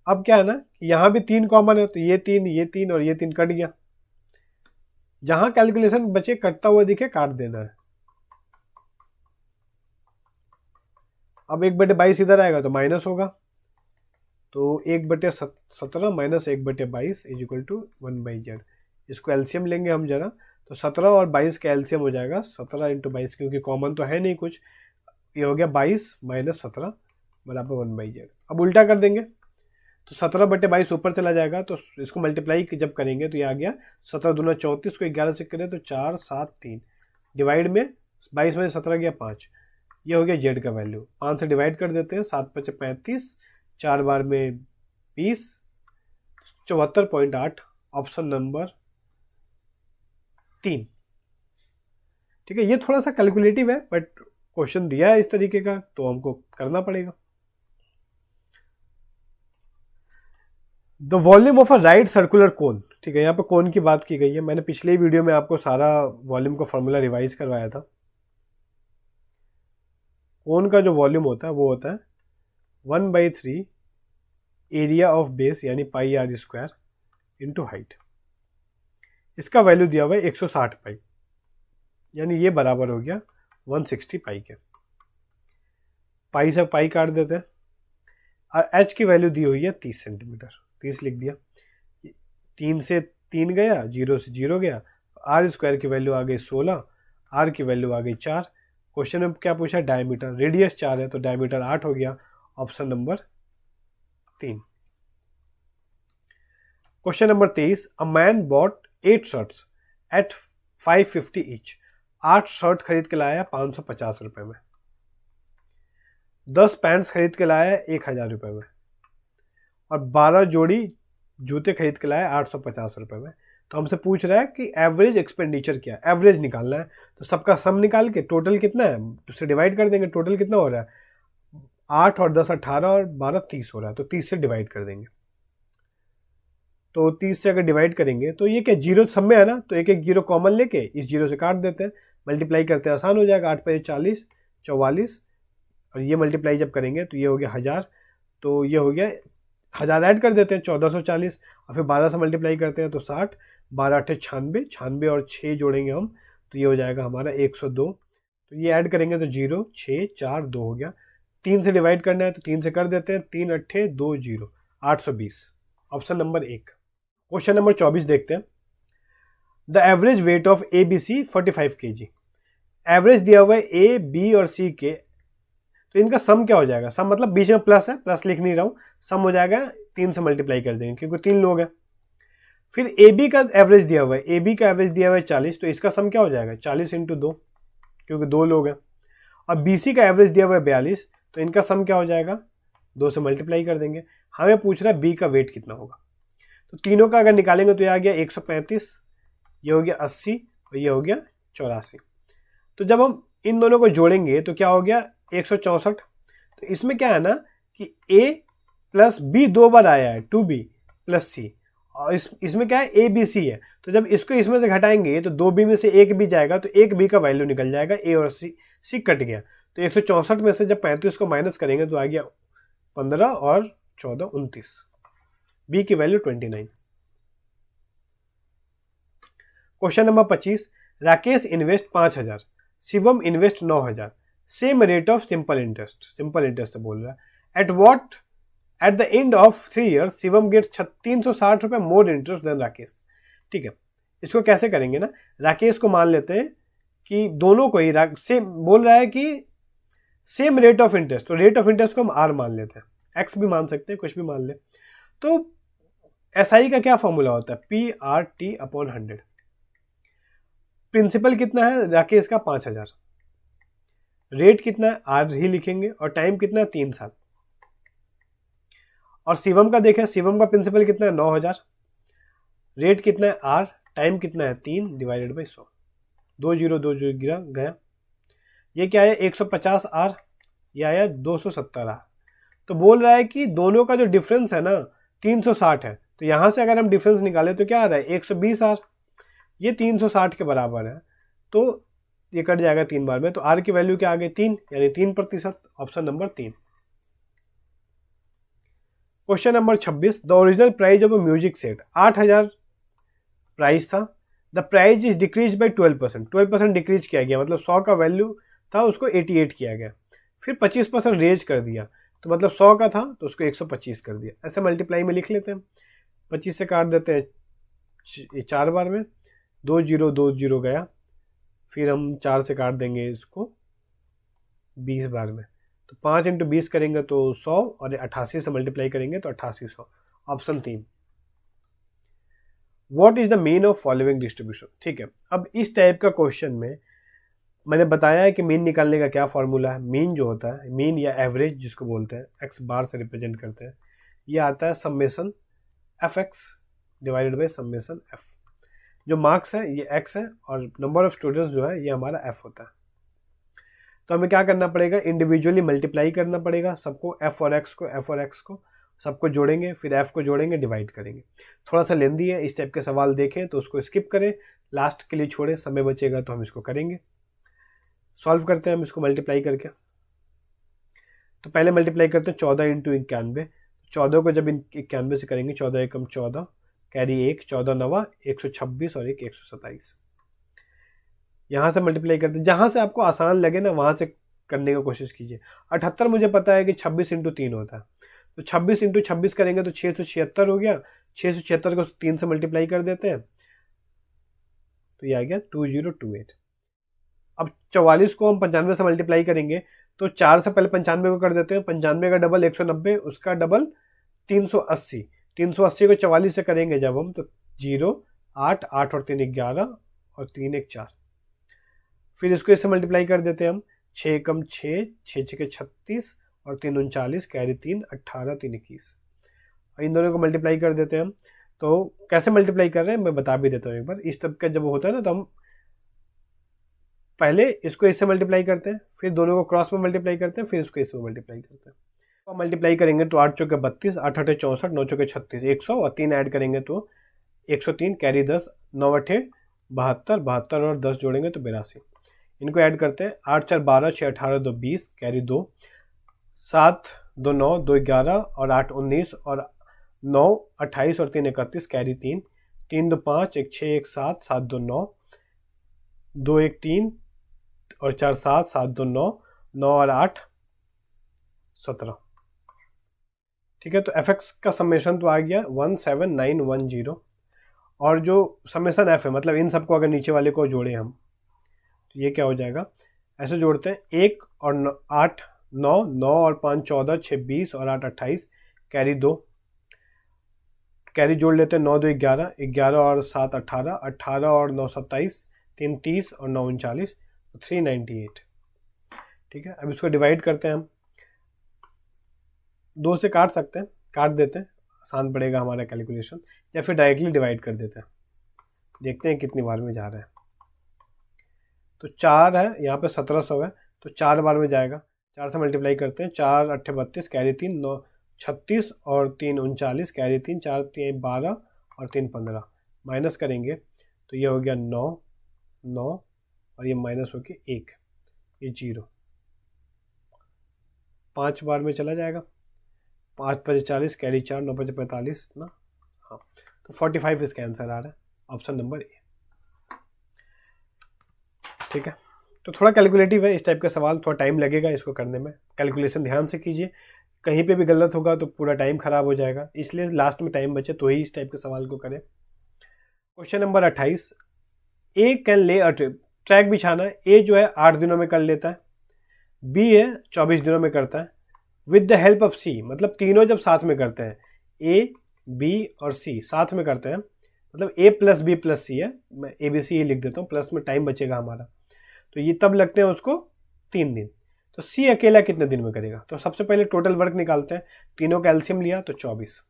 अब क्या है ना, यहां भी 3 कॉमन है, तो ये 3 और ये 3 कट गया, जहां कैलकुलेशन बचे कटता हुआ दिखे काट देना है। अब 1/22 इधर आएगा तो माइनस होगा, तो 1/17 minus 1/22 is equal to 1/z। इसको एलसीएम लेंगे हम जरा, तो 17 और 22 का एलसीएम हो जाएगा 17 इंटू 22, क्योंकि कॉमन तो है नहीं कुछ, ये हो गया 22 माइनस 17 बराबर 1/z। अब उल्टा कर देंगे तो 17/22 ऊपर चला जाएगा, तो इसको मल्टीप्लाई जब करेंगे तो ये आ गया 17 दूना 34 को 11 से करें तो 4 7 3 डिवाइड में 22 में 17 गया 5, ये हो गया जेड का वैल्यू। 5 से डिवाइड कर देते हैं, 7 5 35, 4 बार में 20, 74.8 ऑप्शन नंबर 3। ठीक है, ये थोड़ा सा कैलकुलेटिव है बट क्वेश्चन दिया है इस तरीके का तो हमको करना पड़ेगा। The volume of a right circular cone, ठीक है, यहाँ पे कोन की बात की गई है। मैंने पिछले वीडियो में आपको सारा वॉल्यूम का फॉर्मूला रिवाइज करवाया था। कोन का जो वॉल्यूम होता है वो होता है 1/3 एरिया ऑफ बेस यानी पाई आर स्क्वायर इंटू हाइट। इसका वैल्यू दिया हुआ है 160 पाई, यानी ये बराबर हो गया 160 पाई के। पाई से पाई काट देते हैं और एच की वैल्यू दी हुई है 30 सेंटीमीटर, 30 लिख दिया। 3 से 3 गया, 0 से 0 गया, आर स्क्वायर की वैल्यू आ गई 16, आर की वैल्यू आ गई 4। क्वेश्चन में क्या पूछा, डायमीटर, रेडियस 4 है तो डायमीटर 8 हो गया, option number 3। Question number 23, a man bought 8 shirts at 550 each. 8 shirt खरीद के लाया 550 रुपए में। 10 पैंट्स खरीद के लाया 1000 रुपए में और 12 जोड़ी जूते खरीद के लाया 850 रुपए में। तो हमसे पूछ रहा है कि एवरेज एक्सपेंडिचर क्या है, एवरेज निकालना है। तो सबका सम निकाल के टोटल कितना है उससे डिवाइड कर देंगे। टोटल कितना हो रहा है, 8 और 10 18 और 12 30 हो रहा है, तो 30 से डिवाइड कर देंगे। तो 30 से अगर डिवाइड करेंगे तो ये क्या जीरो सब में है ना, तो एक एक जीरो कॉमन लेके इस जीरो से काट देते हैं, मल्टीप्लाई करते हैं आसान हो जाएगा। 8 पे 40 44 और ये मल्टीप्लाई जब करेंगे तो ये हो गया 1000, तो ये हो गया 1000 ऐड कर देते हैं 1440 और फिर 12 से मल्टीप्लाई करते हैं तो 60, 12 8 96, 96 और 6 जोड़ेंगे हम तो ये हो जाएगा हमारा 102। तो ये ऐड करेंगे तो 0 6 4 2 हो गया। 3 से डिवाइड करना है तो 3 से कर देते हैं, 3 8 2 0, 820, ऑप्शन नंबर 1। क्वेश्चन नंबर 24 देखते हैं। The average weight of A B C 45 kg। Average दिया हुआ है ए बी और सी के, तो इनका सम क्या हो जाएगा, सम मतलब बीच में प्लस है, प्लस लिख नहीं रहा हूं, सम हो जाएगा 3 से मल्टीप्लाई कर देंगे क्योंकि 3 लोग हैं। फिर ए बी का एवरेज दिया हुआ है, ए बी का एवरेज दिया हुआ है 40, तो इसका सम क्या हो जाएगा 40 इंटू 2 क्योंकि 2 लोग हैं। और बी सी का एवरेज दिया हुआ है 42, तो इनका सम क्या हो जाएगा 2 से मल्टीप्लाई कर देंगे। हमें पूछ रहा है बी का वेट कितना होगा, तो तीनों का अगर निकालेंगे तो ये आ गया 135, ये हो गया 80 और ये हो गया 84। तो जब हम इन दोनों को जोड़ेंगे तो क्या हो गया 164। तो इसमें क्या है ना कि a प्लस बी 2 बार आया है 2b प्लस c, और इसमें क्या है a b c है, तो जब इसको इसमें से घटाएंगे तो 2b में से 1b जाएगा तो 1b का वैल्यू निकल जाएगा, a और c कट गया। तो 164 में से जब 35 को माइनस करेंगे तो आ गया 15 और 14 29, b की value 29। Question number 25, Rakesh invest 5000, Shivam invest 9000, same rate of simple interest, simple interest से बोल रहा है। At the end of 3 years Shivam gets 360 रुपए मोर इंटरेस्ट देन राकेश। ठीक है, इसको कैसे करेंगे ना, राकेश को मान लेते हैं कि दोनों को ही सेम बोल रहा है कि सेम रेट ऑफ इंटरेस्ट, तो रेट ऑफ इंटरेस्ट को हम आर मान लेते हैं, एक्स भी मान सकते हैं, कुछ भी मान ले। तो एसआई का क्या फॉर्मूला होता है, P R T upon 100। Principal कितना है राकेश का 5000, रेट कितना है आर ही लिखेंगे और टाइम कितना है 3 साल। और शिवम का देखें, शिवम का प्रिंसिपल कितना है 9000, रेट कितना है आर, टाइम कितना है 3 डिवाइडेड बाई 100, 2 0 2 0 गिरा गया। ये क्या है 150 आर, ये आया 270 आर। तो बोल रहा है कि दोनों का जो डिफरेंस है ना 360 है, तो यहां से अगर हम डिफरेंस निकालें तो क्या आ रहा है 120 आर, ये 360 के बराबर है, तो ये कट जाएगा 3 बार में, तो आर की वैल्यू क्या आ गई 3, यानी 3%, option number 3। Question number 26, the original price of a music set 8000 price था, the price is decrease by 12%, 12% decrease किया गया, मतलब 100 का वैल्यू था उसको 88 किया गया। फिर 25% रेज कर दिया, तो मतलब 100 का था तो उसको 125 कर दिया। ऐसे मल्टीप्लाई में लिख लेते हैं, 25 से काट देते हैं 4 बार में, 2 जीरो 2 जीरो गया, फिर हम 4 से काट देंगे इसको 20 बार में, तो 5 इंटू 20 करेंगे तो 100 और 88 से मल्टीप्लाई करेंगे तो 8800। Option 3। What is the mean of following distribution. ठीक है, अब इस टाइप का क्वेश्चन में मैंने बताया है कि मीन निकालने का क्या फॉर्मूला है। मीन जो होता है, मीन या एवरेज जिसको बोलते हैं, एक्स बार से रिप्रेजेंट करते हैं, ये आता है summation F x divided by summation F. जो मार्क्स है ये एक्स है और नंबर ऑफ स्टूडेंट्स जो है ये हमारा एफ होता है। तो हमें क्या करना पड़ेगा, इंडिविजुअली मल्टीप्लाई करना पड़ेगा सबको, एफ और एक्स को सबको जोड़ेंगे, फिर एफ को जोड़ेंगे, डिवाइड करेंगे। थोड़ा सा लेंदी है, इस टाइप के सवाल देखें तो उसको स्किप करें, लास्ट के लिए छोड़ें, समय बचेगा तो हम इसको करेंगे। सॉल्व करते हैं हम इसको मल्टीप्लाई करके। तो पहले मल्टीप्लाई करते हैं 14 इंटू 91। 14 को जब 91 से करेंगे, 14 एकम 14, कैरी 1, 14 नवा 126 और 1 127। यहाँ से मल्टीप्लाई करते हैं, जहाँ से आपको आसान लगे ना वहाँ से करने की कोशिश कीजिए। 78 मुझे पता है कि 26 इंटू 3 होता है, तो 26 इंटू 26 करेंगे तो 676 हो गया। 676 को 3 से मल्टीप्लाई कर देते हैं तो ये आ गया 2028। अब 44 को हम 95 से मल्टीप्लाई करेंगे तो 4 से पहले 95 को कर देते हैं, 95 का डबल 190, उसका डबल 380। 380 को 44 से करेंगे जब हम तो 0 8 8 और 3 11 और 3 1 4। फिर इसको इससे मल्टीप्लाई कर देते हैं हम, 6 एकम 6, 6 6 के 36 और 3 39, कैरी 3 18 3 21। इन दोनों को मल्टीप्लाई कर देते हैं हम। तो कैसे मल्टीप्लाई कर रहे हैं मैं बता भी देता हूँ एक बार। इस टाइप का जब होता है ना तो हम पहले इसको इससे मल्टीप्लाई करते हैं, फिर दोनों को क्रॉस में मल्टीप्लाई करते हैं, फिर इसको इसमें मल्टीप्लाई करते हैं। तो मल्टीप्लाई करेंगे तो 8 चौके 32, 8 8 64, 9 चौके 36, 100 और 3 ऐड करेंगे तो 103, कैरी 10, 9 8 72, 72 और 10 जोड़ेंगे तो 82। इनको ऐड करते हैं, 8 4 12, 6 18 2 20, कैरी 2, 7 2 9, 2 11 और 8 19 और 9 28 और 3 31, कैरी 3, 3 2 5, 1 6 1 7, 7 2 9, 2 1 3 और 4 7, 7 2 9, 9 और 8 17। ठीक है, तो एफ एक्स का समेशन तो आ गया 17910। और जो समेशन एफ है, मतलब इन सबको अगर नीचे वाले को जोड़े हम तो ये क्या हो जाएगा, ऐसे जोड़ते हैं, 1 और 8 9, 9 और 5 14, 6 20 और 8 28, कैरी 2, कैरी जोड़ लेते हैं, 9 2 11, 11 और 7 18, 18 और 9 27, 3 30 और 9 39, 398। ठीक है, अब इसको डिवाइड करते हैं हम, 2 से काट सकते हैं, काट देते हैं, आसान पड़ेगा हमारा कैलकुलेशन, या फिर डायरेक्टली डिवाइड कर देते हैं। देखते हैं कितनी बार में जा रहा है। तो 4 है यहाँ पे, 1700 है तो 4 बार में जाएगा। 4 से मल्टीप्लाई करते हैं, 4 8 32, कैरी 3, 9 36 और 3 39, कैरी 3, 4 3 12 और 3 15। माइनस करेंगे तो ये हो गया 9 9 और ये माइनस हो गया 1, ये 0। 5 बार में चला जाएगा, 5 5 40, कैरी 4, 9 5 45 ना, हाँ, तो 45 इसका आंसर आ रहा है, ऑप्शन नंबर ए। ठीक है, तो थोड़ा कैलकुलेटिव है इस टाइप का सवाल, थोड़ा टाइम लगेगा इसको करने में, कैलकुलेशन ध्यान से कीजिए, कहीं पे भी गलत होगा तो पूरा टाइम खराब हो जाएगा, इसलिए लास्ट में टाइम बचे तो ही इस टाइप के सवाल को करें। क्वेश्चन नंबर 28, ए कैन ले अ ट्रिप। ट्रैक बिछाना, ए जो है 8 दिनों में कर लेता है, बी है 24 दिनों में करता है, विद द हेल्प ऑफ सी, मतलब तीनों जब साथ में करते हैं, ए बी और सी साथ में करते हैं, मतलब ए प्लस बी प्लस सी है, मैं ए बी सी ही लिख देता हूँ, प्लस में टाइम बचेगा हमारा, तो ये तब लगते हैं उसको 3 दिन। तो सी अकेला कितने दिन में करेगा, तो सबसे पहले टोटल वर्क निकालते हैं, तीनों का एलसीएम लिया तो 24,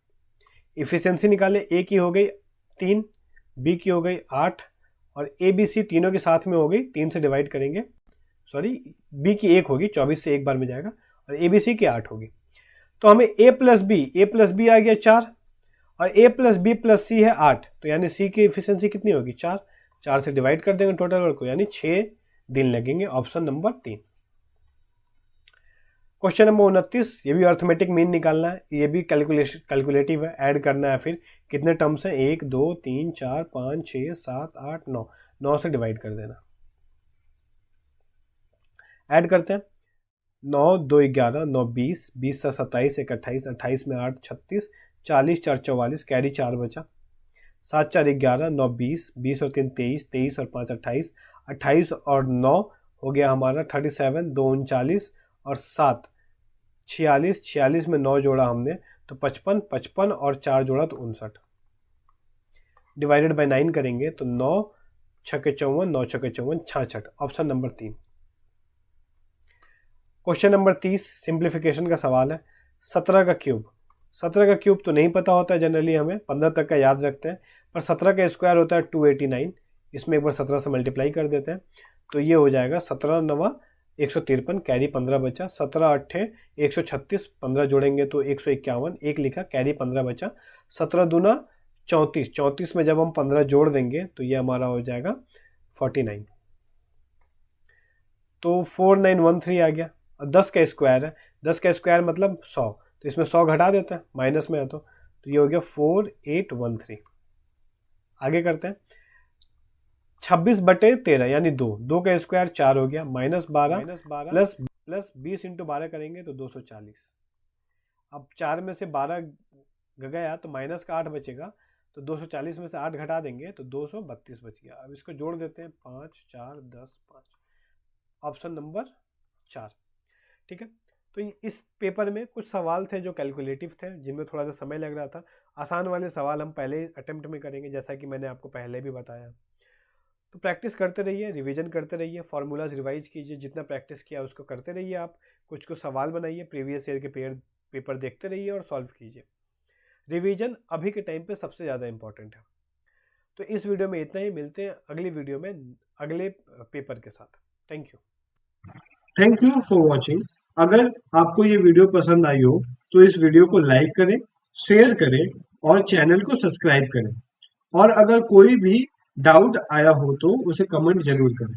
इफिशियंसी निकाले, ए की हो गई 3, बी की हो गई 8 और ए बी सी तीनों के साथ में हो गई, 3 से डिवाइड करेंगे, सॉरी बी की 1 होगी, 24 से एक बार में जाएगा, और ए बी सी की 8 होगी। तो हमें ए प्लस बी आ गया 4 और ए प्लस बी प्लस सी है 8, तो यानी सी की इफिशियंसी कितनी होगी 4, 4 से डिवाइड कर देंगे टोटल वर्क को, यानी 6 दिन लगेंगे, ऑप्शन नंबर 3। क्वेश्चन नंबर 29, ये भी अर्थमेटिक मीन निकालना है, ये भी कैलकुलेटिव है, ऐड करना है, फिर कितने टर्म्स हैं 1 2 3 4 5 6 7 8 9, 9 से डिवाइड कर देना, ऐड करते हैं, 9 2 11, 9 20, 20 से 27 1 28, 28 में 8 36, 40 4 44, कैरी 4 बचा, 7 4 11, 9 20, 20 और 3 23, 23 और 5 28, 28 और 9 हो गया हमारा 37, 2 39 और 7 46, 46 में 9 जोड़ा हमने तो 55, 55 और 4 जोड़ा तो 59। डिवाइडेड बाय 9 करेंगे तो 9 छक्के 54, 9 छक्के 54, 66। Option number 3। Question number 30 simplification का सवाल है। 17 का क्यूब। 17 का क्यूब तो नहीं पता होता है जनरली, हमें 15 तक का याद रखते हैं, पर 17 का स्क्वायर होता है 289। इसमें एक बार 17 से मल्टीप्लाई कर देते हैं तो ये हो जाएगा 17 9 153, कैरी 15 बचा, 17 8 136, 15 जोड़ेंगे तो 151, एक लिखा, कैरी 15 बचा, 17 दूना 34, 34 में जब हम 15 जोड़ देंगे तो ये हमारा हो जाएगा 49। तो 4913 आ गया। 10 का स्क्वायर है, 10 का स्क्वायर मतलब 100, तो इसमें 100 घटा देते हैं, माइनस में है तो ये हो गया 4813। आगे करते हैं। 26/13 यानी 2, 2 का स्क्वायर 4 हो गया, -12 प्लस 20 इंटू 12 करेंगे तो 240। अब 4 में से 12 गया तो माइनस का 8 बचेगा, तो 240 में से 8 घटा देंगे तो 232 बच गया। अब इसको जोड़ देते हैं, 5 4 10 5। Option number 4। ठीक है, तो इस पेपर में कुछ सवाल थे जो कैलकुलेटिव थे, जिनमें थोड़ा सा समय लग रहा था। आसान वाले सवाल हम पहले अटेम्प्ट में करेंगे, जैसा कि मैंने आपको पहले भी बताया। तो प्रैक्टिस करते रहिए, रिवीजन करते रहिए, फार्मूलाज रिवाइज कीजिए, जितना प्रैक्टिस किया उसको करते रहिए। आप कुछ कुछ सवाल बनाइए, प्रीवियस ईयर के पेपर देखते रहिए और सॉल्व कीजिए। रिवीजन अभी के टाइम पे सबसे ज़्यादा इंपॉर्टेंट है। तो इस वीडियो में इतना ही, मिलते हैं अगली वीडियो में अगले पेपर के साथ। Thank you for watching. अगर आपको ये वीडियो पसंद आई हो तो इस वीडियो को लाइक करें, शेयर करें और चैनल को सब्सक्राइब करें। और अगर कोई भी डाउट आया हो तो उसे कमेंट जरूर करें।